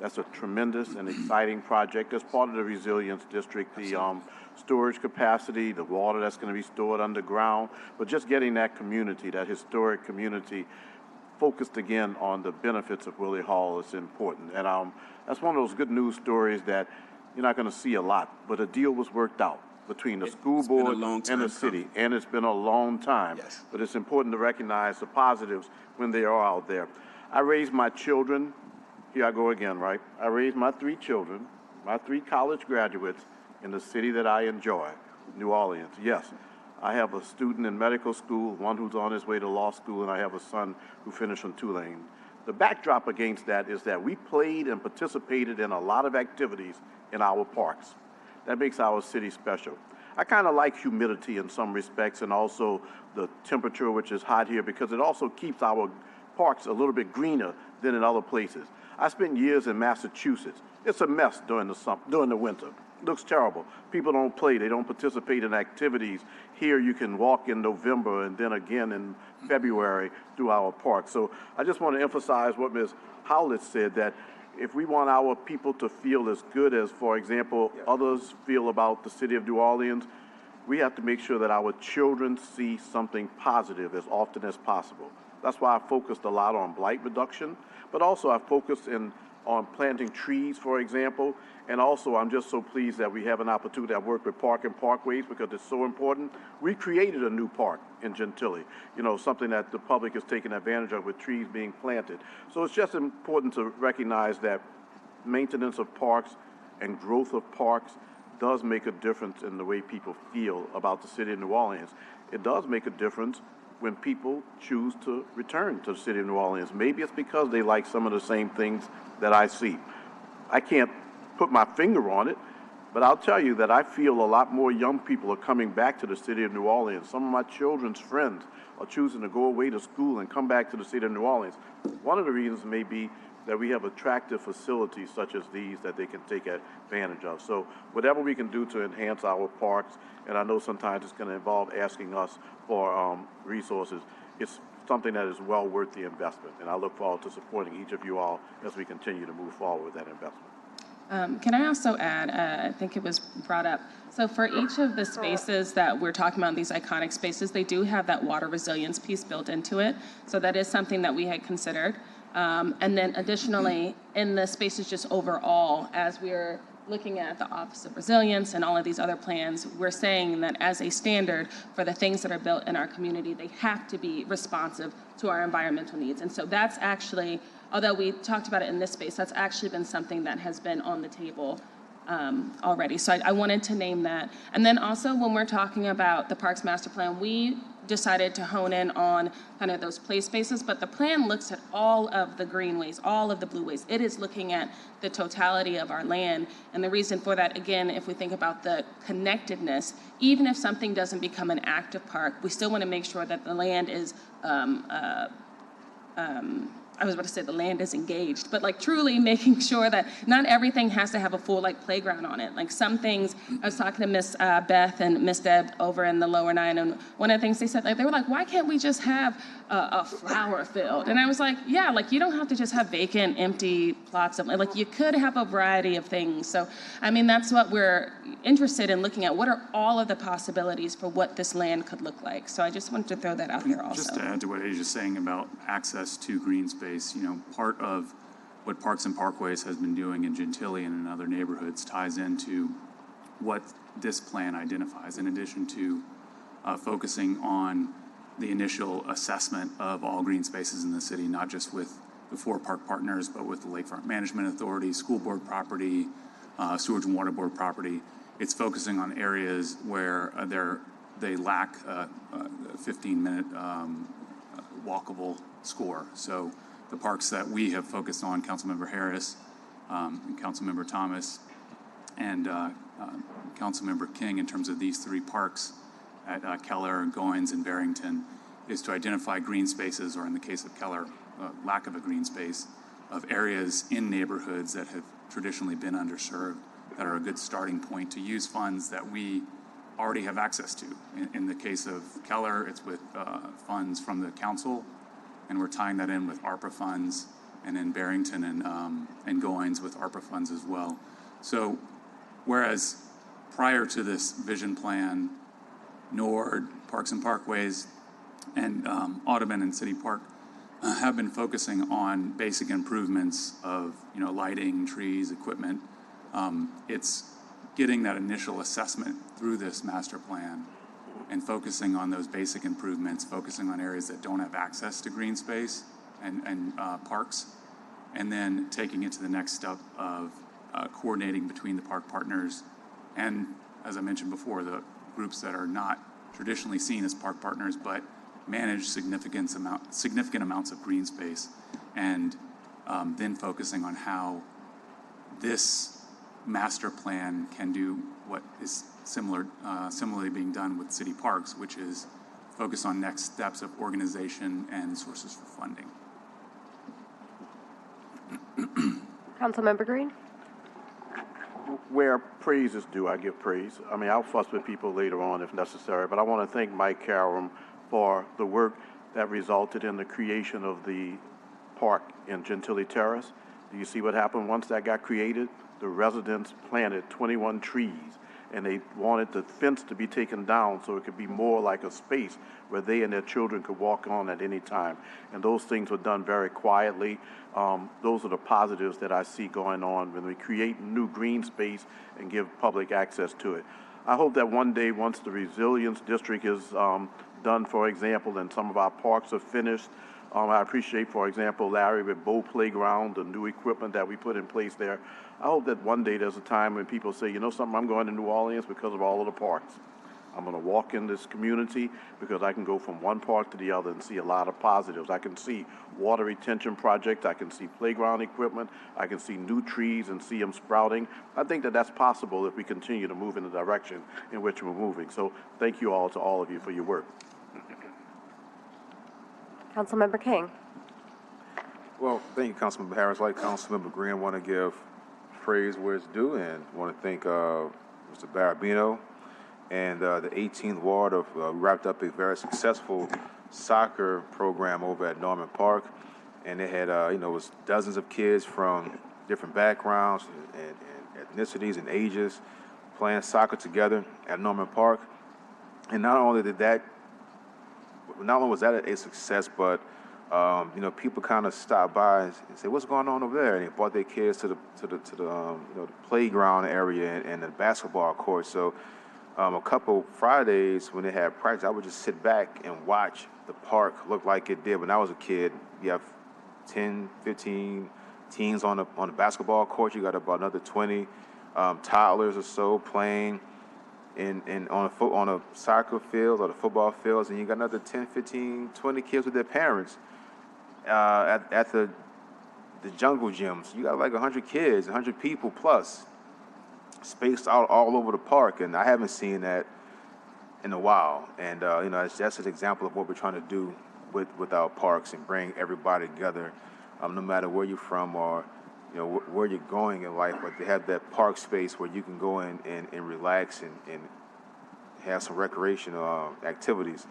That's a tremendous and exciting project. As part of the Resilience District, the storage capacity, the water that's going to be stored underground, but just getting that community, that historic community, focused again on the benefits of Willie Hall is important. And that's one of those good news stories that you're not going to see a lot, but a deal was worked out between the school board and the city, and it's been a long time. Yes. But it's important to recognize the positives when they are out there. I raised my children, here I go again, right? I raised my 3 children, my 3 college graduates in the city that I enjoy, New Orleans. Yes, I have a student in medical school, one who's on his way to law school, and I have a son who finished in Tulane. The backdrop against that is that we played and participated in a lot of activities in our parks. That makes our city special. I kind of like humidity in some respects, and also the temperature, which is hot here, because it also keeps our parks a little bit greener than in other places. I spent years in Massachusetts. It's a mess during the winter. It looks terrible. People don't play. They don't participate in activities. Here you can walk in November and then again in February through our parks. So I just want to emphasize what Ms. Howlett said, that if we want our people to feel as good as, for example, others feel about the city of New Orleans, we have to make sure that our children see something positive as often as possible. That's why I focused a lot on blight reduction, but also I focused on planting trees, for example. And also, I'm just so pleased that we have an opportunity to work with Park and Parkways because it's so important. We created a new park in Gentilly, something that the public is taking advantage of with trees being planted. So it's just important to recognize that maintenance of parks and growth of parks does make a difference in the way people feel about the city of New Orleans. It does make a difference when people choose to return to the city of New Orleans. Maybe it's because they like some of the same things that I see. I can't put my finger on it, but I'll tell you that I feel a lot more young people are coming back to the city of New Orleans. Some of my children's friends are choosing to go away to school and come back to the city of New Orleans. One of the reasons may be that we have attractive facilities such as these that they can take advantage of. So whatever we can do to enhance our parks, and I know sometimes it's going to involve asking us for resources, it's something that is well worth the investment. And I look forward to supporting each of you all as we continue to move forward with that investment. Can I also add, I think it was brought up, so for each of the spaces that we're talking about, these iconic spaces, they do have that water resilience piece built into it. So that is something that we had considered. And then additionally, in the spaces just overall, as we're looking at the Office of Resilience and all of these other plans, we're saying that as a standard for the things that are built in our community, they have to be responsive to our environmental needs. And so that's actually, although we talked about it in this space, that's actually been something that has been on the table already. So I wanted to name that. And then also when we're talking about the Parks Master Plan, we decided to hone in on kind of those play spaces, but the plan looks at all of the greenways, all of the blueways. It is looking at the totality of our land. And the reason for that, again, if we think about the connectedness, even if something doesn't become an active park, we still want to make sure that the land is I was about to say the land is engaged, but like truly making sure that not everything has to have a full like playground on it. Like some things, I was talking to Miss Beth and Miss Deb over in the lower 9, and one of the things they said, like they were like, why can't we just have a flower field? And I was like, yeah, like you don't have to just have vacant, empty plots of, like you could have a variety of things. So, I mean, that's what we're interested in looking at. What are all of the possibilities for what this land could look like? So I just wanted to throw that out there also. Just to add to what Asia's saying about access to green space, part of what Parks and Parkways has been doing in Gentilly and in other neighborhoods ties into what this plan identifies, in addition to focusing on the initial assessment of all green spaces in the city, not just with the 4 park partners, but with the Lakefront Management Authority, school board property, sewage and water board property. It's focusing on areas where they lack a 15-minute walkable score. So the parks that we have focused on, Councilmember Harris, and Councilmember Thomas, and Councilmember King, in terms of these 3 parks at Keller, Goins, and Barrington, is to identify green spaces, or in the case of Keller, lack of a green space, of areas in neighborhoods that have traditionally been underserved, that are a good starting point to use funds that we already have access to. In the case of Keller, it's with funds from the council, and we're tying that in with ARPA funds, and in Barrington and Goins with ARPA funds as well. So whereas prior to this vision plan, NORD, Parks and Parkways, and Audubon and City Park have been focusing on basic improvements of lighting, trees, equipment. It's getting that initial assessment through this master plan and focusing on those basic improvements, focusing on areas that don't have access to green space and parks, and then taking it to the next step of coordinating between the park partners and, as I mentioned before, the groups that are not traditionally seen as park partners but manage significant amounts of green space, and then focusing on how this master plan can do what is similarly being done with city parks, which is focus on next steps of organization and sources for funding. Councilmember Green? Where praise is due, I give praise. I mean, I'll fuss with people later on if necessary, but I want to thank Mike Karam for the work that resulted in the creation of the park in Gentilly Terrace. Do you see what happened once that got created? The residents planted 21 trees, and they wanted the fence to be taken down so it could be more like a space where they and their children could walk on at any time. And those things were done very quietly. Those are the positives that I see going on when we create new green space and give public access to it. I hope that one day, once the Resilience District is done, for example, and some of our parks are finished, I appreciate, for example, Larry, with Bow Playground, the new equipment that we put in place there. I hope that one day there's a time when people say, you know something, I'm going to New Orleans because of all of the parks. I'm going to walk in this community because I can go from one park to the other and see a lot of positives. I can see water retention projects. I can see playground equipment. I can see new trees and see them sprouting. I think that that's possible if we continue to move in the direction in which we're moving. So thank you all to all of you for your work. Councilmember King? Well, thank you, Councilmember Harris. Like Councilmember Green, I want to give praise where it's due, and I want to thank Mr. Barabino and the 18th Ward of wrapped up a very successful soccer program over at Norman Park, and they had it was dozens of kids from different backgrounds and ethnicities and ages playing soccer together at Norman Park. And not only was that a success, but people kind of stopped by and say, "What's going on over there?" And they brought their kids to the the playground area and the basketball court. So a couple Fridays when they had practice, I would just sit back and watch the park look like it did when I was a kid. You have 10, 15 teens on the basketball court. You got about another 20 toddlers or so playing on a soccer field or the football fields, and you got another 10, 15, 20 kids with their parents at the jungle gyms. You got like 100 kids, 100 people plus, spaced out all over the park, and I haven't seen that in a while. And that's an example of what we're trying to do with our parks and bring everybody together, no matter where you're from or where you're going in life, but they have that park space where you can go in and relax and have some recreational activities.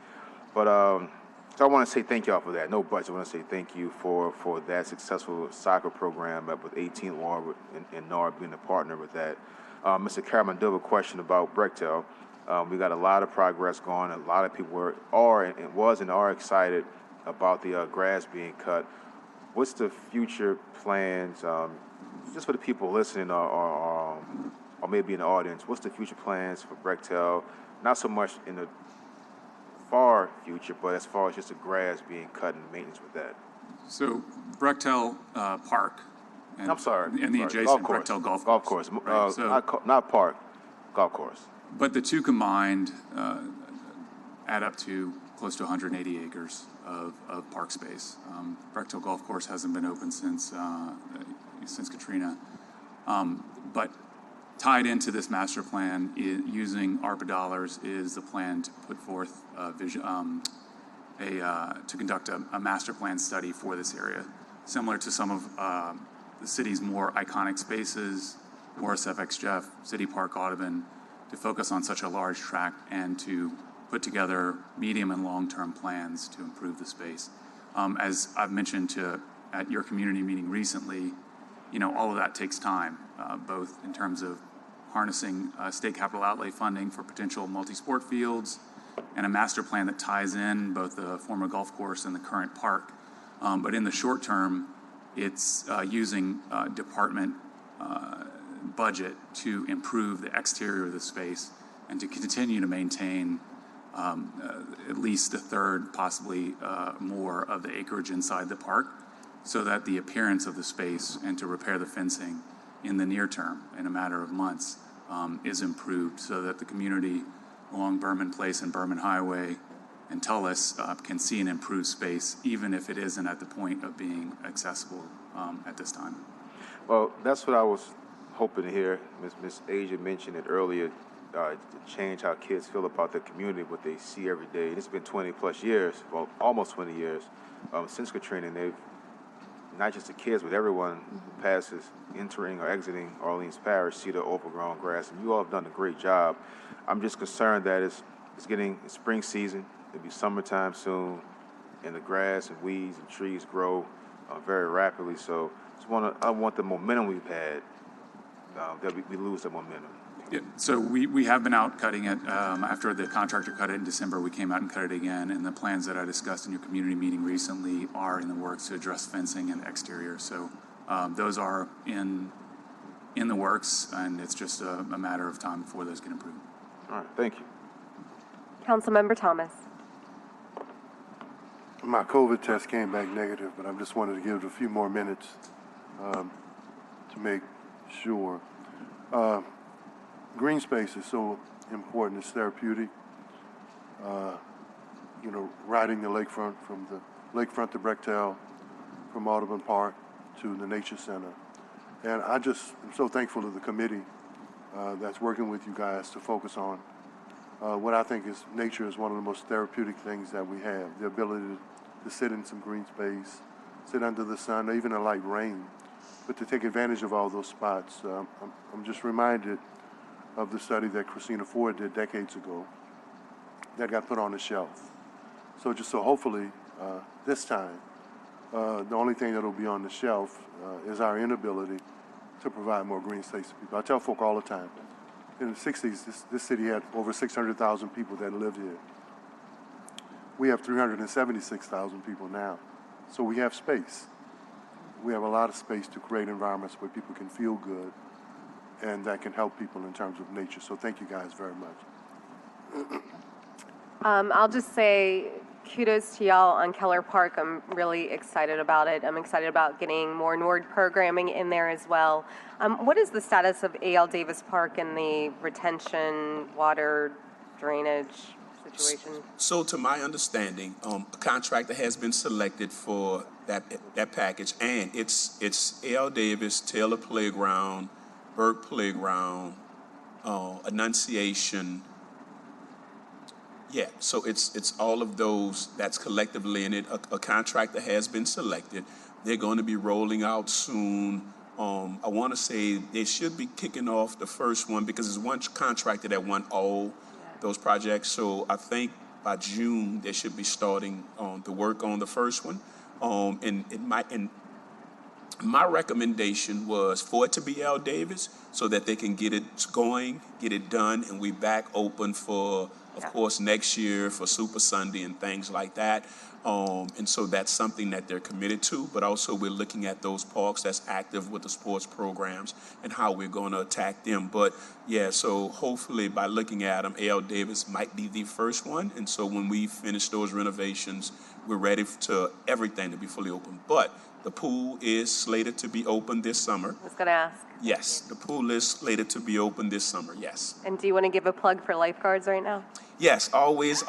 But so I want to say thank y'all for that. No buts. I want to say thank you for that successful soccer program with 18th Ward and NARB being a partner with that. Mr. Cameron, I do have a question about Brechtel. We got a lot of progress going. A lot of people are excited about the grass being cut. What's the future plans, just for the people listening or maybe in the audience, what's the future plans for Brechtel? Not so much in the far future, but as far as just the grass being cut and maintenance with that. So Brechtel Park. And, I'm sorry. And the adjacent Brechtel Golf Course. Right? Not park, golf course. But the two combined add up to close to 180 acres of park space. Brechtel Golf Course hasn't been open since Katrina. But tied into this master plan, using ARPA dollars, is the plan to put forth to conduct a master plan study for this area, similar to some of the city's more iconic spaces, Morris FX Jeff, City Park Audubon, to focus on such a large tract and to put together medium and long-term plans to improve the space. As I've mentioned at your community meeting recently, all of that takes time, both in terms of harnessing state capital outlay funding for potential multi-sport fields and a master plan that ties in both the former golf course and the current park. But in the short term, it's using department budget to improve the exterior of the space and to continue to maintain at least a third, possibly more of the acreage inside the park, so that the appearance of the space and to repair the fencing in the near term, in a matter of months, is improved, so that the community along Berman Place and Berman Highway and Tullis can see an improved space, even if it isn't at the point of being accessible at this time. Well, that's what I was hoping to hear. Ms. Asia mentioned it earlier, to change how kids feel about the community, what they see every day. And it's been 20 plus years, well, almost 20 years since Katrina, and they've, not just the kids, but everyone who passes, entering or exiting Orleans Parish, see the overgrown grass, and you all have done a great job. I'm just concerned that it's getting spring season, it'll be summertime soon, and the grass and weeds and trees grow very rapidly. So I want the momentum we've had, that we lose the momentum. Yeah, so we have been out cutting it. After the contractor cut it in December, we came out and cut it again. And the plans that I discussed in your community meeting recently are in the works to address fencing and exterior. So those are in the works, and it's just a matter of time before those get improved. All right, thank you. Councilmember Thomas. My COVID test came back negative, but I just wanted to give it a few more minutes to make sure. Green space is so important. It's therapeutic. Riding the lakefront, from the lakefront to Brechtel, from Audubon Park to the Nature Center. And I'm so thankful to the committee that's working with you guys to focus on what I think is nature is one of the most therapeutic things that we have. The ability to sit in some green space, sit under the sun, or even a light rain, but to take advantage of all those spots. I'm just reminded of the study that Christina Ford did decades ago that got put on the shelf. So hopefully this time, the only thing that'll be on the shelf is our inability to provide more green space to people. I tell folk all the time, in the 60s, this city had over 600,000 people that lived here. We have 376,000 people now. So we have space. We have a lot of space to create environments where people can feel good and that can help people in terms of nature. So thank you guys very much. I'll just say kudos to y'all on Keller Park. I'm really excited about it. I'm excited about getting more NORD programming in there as well. What is the status of A.L. Davis Park and the retention, water, drainage situation? So to my understanding, a contractor has been selected for that package, and it's A.L. Davis, Taylor Playground, Burke Playground, Annunciation. Yeah, so it's all of those that's collectively in it. A contractor has been selected. They're going to be rolling out soon. I want to say they should be kicking off the first one because there's one contractor that won all those projects. So I think by June they should be starting the work on the first one. And my recommendation was for it to be L. Davis so that they can get it going, get it done, and we back open for, of course, next year for Super Sunday and things like that. And so that's something that they're committed to, but also we're looking at those parks that's active with the sports programs and how we're going to attack them. But yeah, so hopefully by looking at them, A.L. Davis might be the first one. And so when we finish those renovations, we're ready to everything to be fully open. But the pool is slated to be open this summer. I was going to ask. Yes, the pool is slated to be open this summer, yes. And do you want to give a plug for lifeguards right now? Yes, always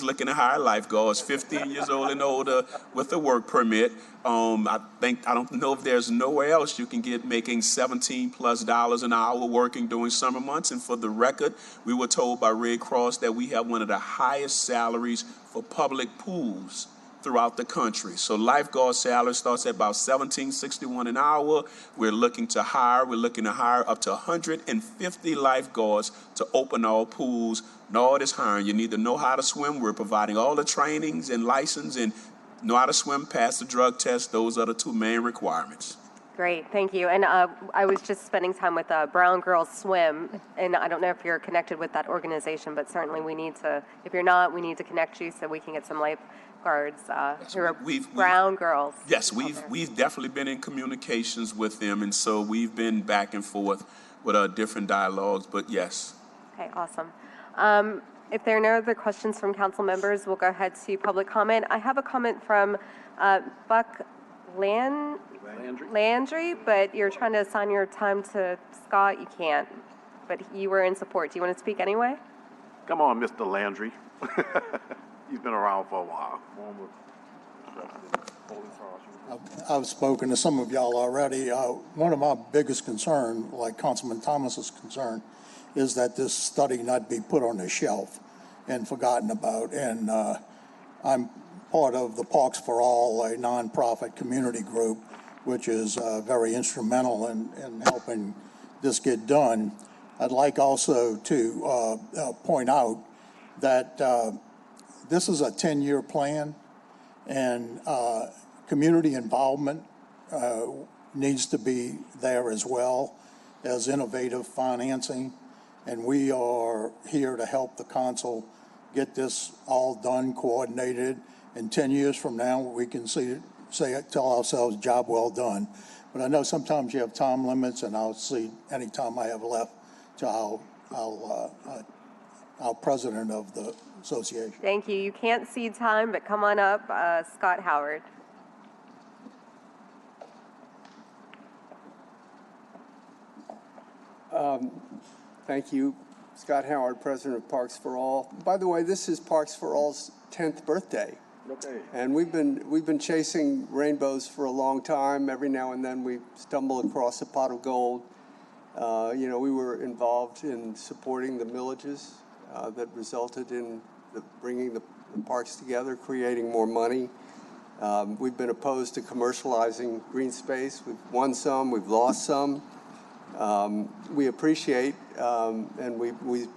looking to hire lifeguards, 15 years old and older with a work permit. I don't know if there's nowhere else you can get making $17+ an hour working during summer months. And for the record, we were told by Red Cross that we have one of the highest salaries for public pools throughout the country. So lifeguard salary starts at about $17.61 an hour. We're looking to hire up to 150 lifeguards to open all pools. NORD is hiring. You need to know how to swim. We're providing all the trainings and license and know how to swim, pass the drug test. Those are the two main requirements. Great, thank you. And I was just spending time with Brown Girls Swim, and I don't know if you're connected with that organization, but certainly we need to, if you're not, we need to connect you so we can get some lifeguards who are Brown Girls. Yes, we've definitely been in communications with them, and so we've been back and forth with different dialogues, but yes. Okay, awesome. If there are no other questions from council members, we'll go ahead to public comment. I have a comment from Buck Landry, but you're trying to assign your time to Scott. You can't, but you were in support. Do you want to speak anyway? Come on, Mr. Landry. He's been around for a while. I've spoken to some of y'all already. One of my biggest concern, like Councilman Thomas's concern, is that this study not be put on the shelf and forgotten about. And I'm part of the Parks for All, a nonprofit community group, which is very instrumental in helping this get done. I'd like also to point out that this is a 10-year plan, and community involvement needs to be there as well as innovative financing. And we are here to help the council get this all done, coordinated. And 10 years from now, we can tell ourselves, job well done. But I know sometimes you have time limits, and I'll see any time I have left to our president of the association. Thank you. You can't see time, but come on up, Scott Howard. Thank you. Scott Howard, President of Parks for All. By the way, this is Parks for All's 10th birthday. Okay. And we've been chasing rainbows for a long time. Every now and then we stumble across a pot of gold. We were involved in supporting the millages that resulted in bringing the parks together, creating more money. We've been opposed to commercializing green space. We've won some, we've lost some. We appreciate and we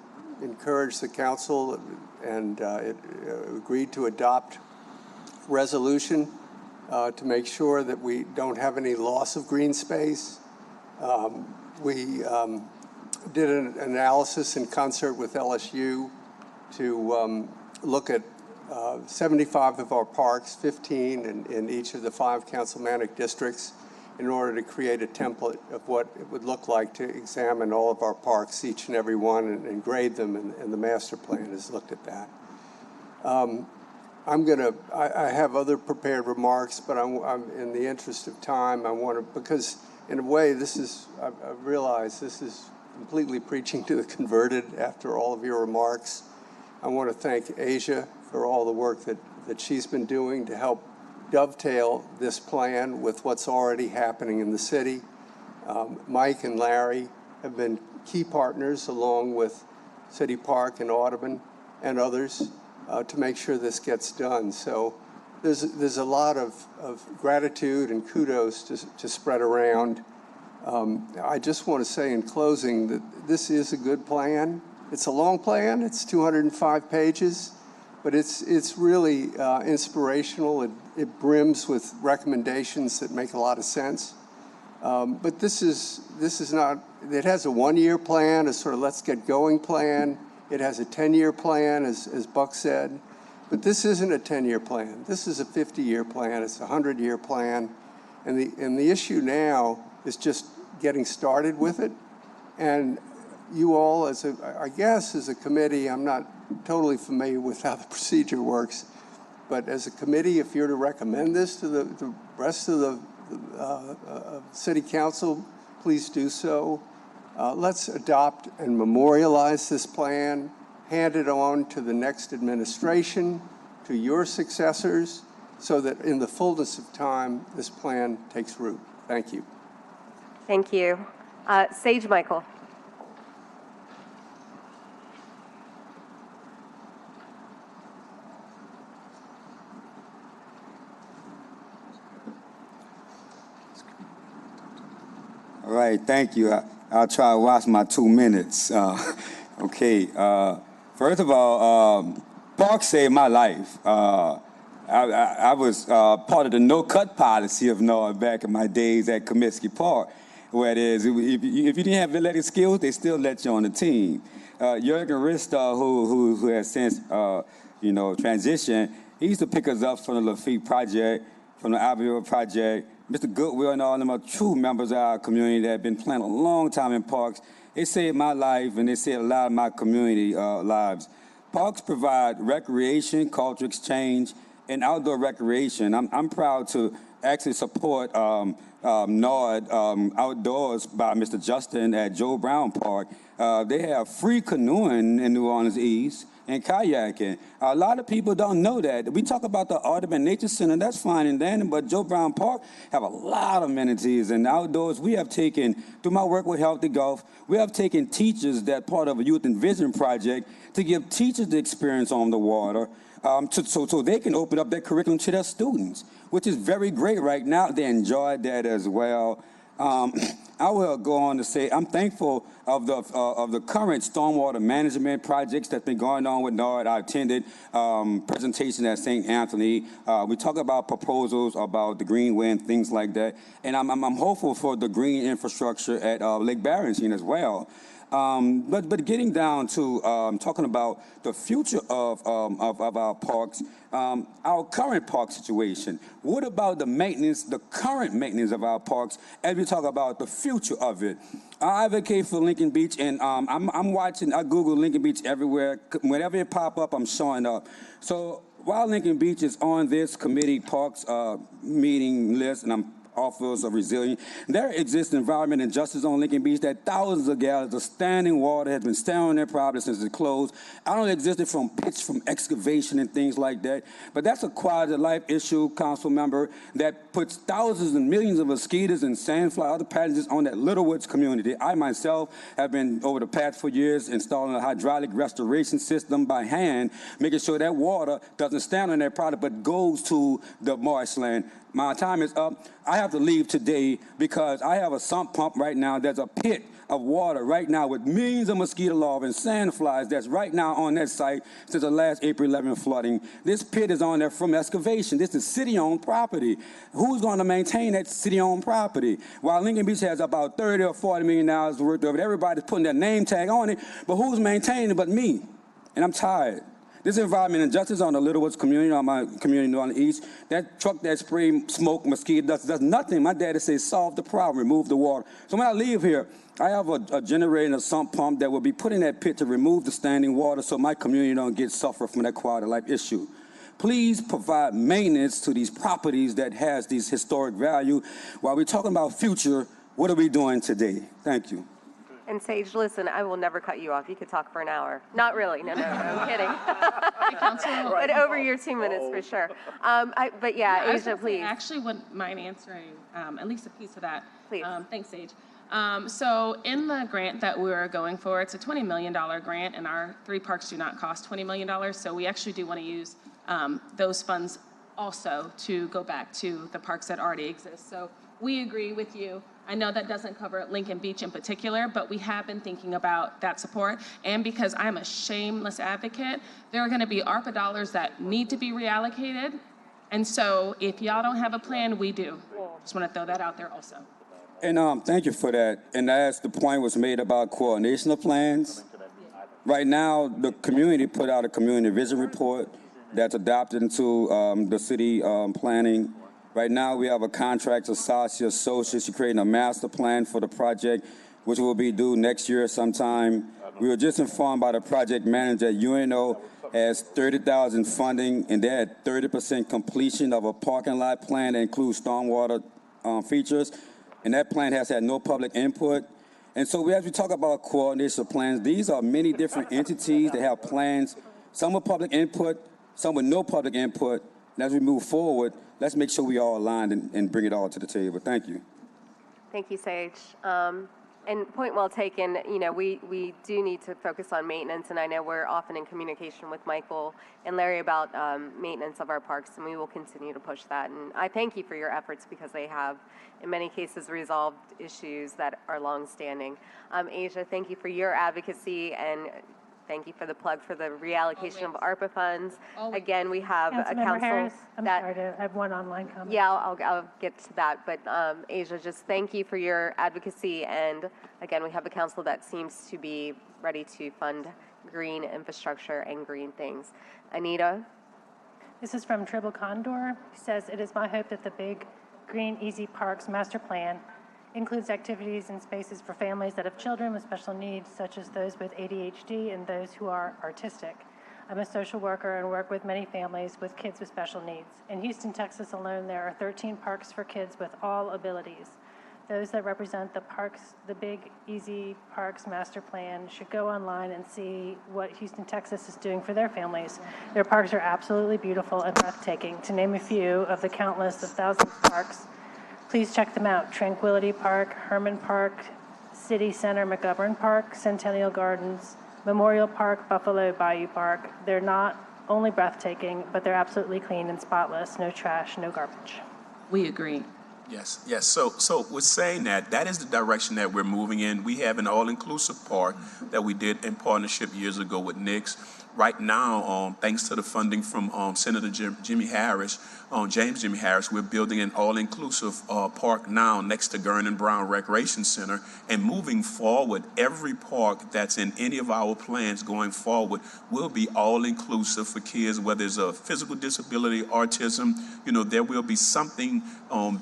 encourage the council and it agreed to adopt resolution to make sure that we don't have any loss of green space. We did an analysis in concert with LSU to look at 75 of our parks, 15 in each of the 5 councilmanic districts, in order to create a template of what it would look like to examine all of our parks, each and every one, and grade them, and the master plan has looked at that. I have other prepared remarks, but I'm in the interest of time, because in a way, I realize this is completely preaching to the converted after all of your remarks. I want to thank Asia for all the work that she's been doing to help dovetail this plan with what's already happening in the city. Mike and Larry have been key partners along with City Park and Audubon and others to make sure this gets done. So there's a lot of gratitude and kudos to spread around. I just want to say in closing that this is a good plan. It's a long plan. It's 205 pages. But it's really inspirational. It brims with recommendations that make a lot of sense. But this is not. It has a 1-year plan, a sort of let's get going plan. It has a 10-year plan, as Buck said. But this isn't a 10-year plan. This is a 50-year plan. It's a 100-year plan. And the issue now is just getting started with it. And you all, I guess as a committee, I'm not totally familiar with how the procedure works, but as a committee, if you're to recommend this to the rest of the city council, please do so. Let's adopt and memorialize this plan, hand it on to the next administration, to your successors, so that in the fullness of time, this plan takes root. Thank you. Thank you. Sage Michael. All right, thank you. I'll try to watch my 2 minutes. Okay, first of all, parks saved my life. I was part of the no-cut policy of NORD back in my days at Comiskey Park, where it is, if you didn't have athletic skills, they still let you on the team. Jürgen Rister, who has since, transitioned, he used to pick us up from the Lafitte Project, from the Abbeville Project. Mr. Goodwill and all of them are true members of our community that have been playing a long time in parks. They saved my life, and they saved a lot of my community lives. Parks provide recreation, cultural exchange, and outdoor recreation. I'm proud to actually support NORD Outdoors by Mr. Justin at Joe Brown Park. They have free canoeing in New Orleans East and kayaking. A lot of people don't know that. We talk about the Audubon Nature Center, that's fine and dandy, but Joe Brown Park have a lot of amenities and outdoors. We have taken, through my work with Healthy Golf, we have taken teachers that part of a Youth and Vision project to give teachers the experience on the water, so they can open up their curriculum to their students, which is very great right now. They enjoyed that as well. I will go on to say I'm thankful of the current stormwater management projects that's been going on with NORD. I attended presentation at St. Anthony. We talk about proposals about the Greenway and things like that, and I'm hopeful for the green infrastructure at Lake Barrington as well. But getting down to talking about the future of our parks, our current park situation. What about the maintenance, the current maintenance of our parks, as we talk about the future of it? I advocate for Lincoln Beach, and I'm watching. I Google Lincoln Beach everywhere. Whenever it pop up, I'm showing up. So while Lincoln Beach is on this committee parks meeting list, and I'm Office of Resilience, there exists environment and justice on Lincoln Beach that thousands of gallons of standing water has been standing on their property since it closed. I don't existed from pitch, from excavation and things like that, but that's a quasi-life issue, council member, that puts thousands and millions of mosquitoes and sandfly, other pathogens on that Little Woods community. I myself have been, over the past 4 years, installing a hydraulic restoration system by hand, making sure that water doesn't stand on their product but goes to the marshland. My time is up. I have to leave today because I have a sump pump right now. There's a pit of water right now with millions of mosquito larvae and sandflies that's right now on that site since the last April 11 flooding. This pit is on there from excavation. This is city-owned property. Who's going to maintain that city-owned property? While Lincoln Beach has about $30 or $40 million worth of it, everybody's putting their name tag on it, but who's maintaining it but me? And I'm tired. This environment and justice on the Little Woods community, on my community on the east, that truck that spray smoke, mosquito dust, does nothing. My daddy says, solve the problem, remove the water. So when I leave here, I have a generator and a sump pump that will be put in that pit to remove the standing water so my community don't get suffer from that quality of life issue. Please provide maintenance to these properties that has these historic value. While we're talking about future, what are we doing today? Thank you. And Sage, listen, I will never cut you off. You could talk for an hour. Not really. No, I'm kidding. But over your 2 minutes for sure. But yeah, Asia, please. I actually wouldn't mind answering at least a piece of that. Please. Thanks, Sage. So in the grant that we're going for, it's a $20 million grant, and our 3 parks do not cost $20 million. So we actually do want to use those funds also to go back to the parks that already exist. So we agree with you. I know that doesn't cover Lincoln Beach in particular, but we have been thinking about that support. And because I'm a shameless advocate, there are going to be ARPA dollars that need to be reallocated. And so if y'all don't have a plan, we do. Just want to throw that out there also. And thank you for that. And as the point was made about coordination of plans, right now the community put out a community vision report that's adopted into the city planning. Right now, we have a contract with Saatchi Associates to create a master plan for the project, which will be due next year sometime. We were just informed by the project manager that UNO has $30,000 funding, and they're at 30% completion of a parking lot plan that includes stormwater features, and that plan has had no public input. And so as we talk about coordination plans, these are many different entities that have plans, some with public input, some with no public input. And as we move forward, let's make sure we all aligned and bring it all to the table. Thank you. Thank you, Sage. And point well taken, we do need to focus on maintenance, and I know we're often in communication with Michael and Larry about maintenance of our parks, and we will continue to push that. And I thank you for your efforts because they have, in many cases, resolved issues that are longstanding. Asia, thank you for your advocacy, and thank you for the plug for the reallocation of ARPA funds. Again, we have a Councilmember council Harris, I'm that... sorry, I have one online comment. Yeah, I'll get to that, but Asia, just thank you for your advocacy, and again, we have a council that seems to be ready to fund green infrastructure and green things. Anita? This is from Tribble Condor. He says, "It is my hope that the Big Green Easy Parks Master Plan includes activities and spaces for families that have children with special needs, such as those with ADHD and those who are artistic. I'm a social worker and work with many families with kids with special needs. In Houston, Texas alone, there are 13 parks for kids with all abilities. Those that represent the Big Easy Parks Master Plan should go online and see what Houston, Texas is doing for their families. Their parks are absolutely beautiful and breathtaking. To name a few of the countless of thousands of parks, please check them out: Tranquility Park, Herman Park, City Center, McGovern Park, Centennial Gardens, Memorial Park, Buffalo Bayou Park. They're not only breathtaking, but they're absolutely clean and spotless. No trash, no garbage." We agree. Yes, yes. So with saying that is the direction that we're moving in. We have an all-inclusive park that we did in partnership years ago with Knicks. Right now, thanks to the funding from Senator James Jimmy Harris, we're building an all-inclusive park now next to Gurnan Brown Recreation Center. And moving forward, every park that's in any of our plans going forward will be all-inclusive for kids, whether it's a physical disability, autism. There will be something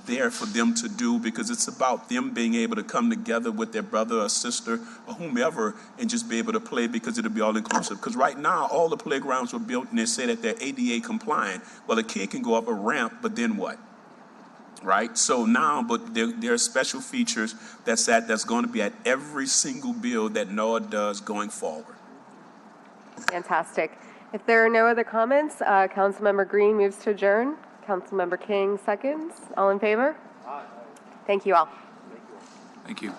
there for them to do, because it's about them being able to come together with their brother or sister or whomever and just be able to play, because it'll be all-inclusive. Because right now, all the playgrounds were built and they say that they're ADA compliant. Well, a kid can go up a ramp, but then what? Right? So now, but there are special features that's going to be at every single build that NOAA does going forward. Fantastic. If there are no other comments, Councilmember Green moves to adjourn. Councilmember King seconds. All in favor? Aye. Thank you all. Thank you.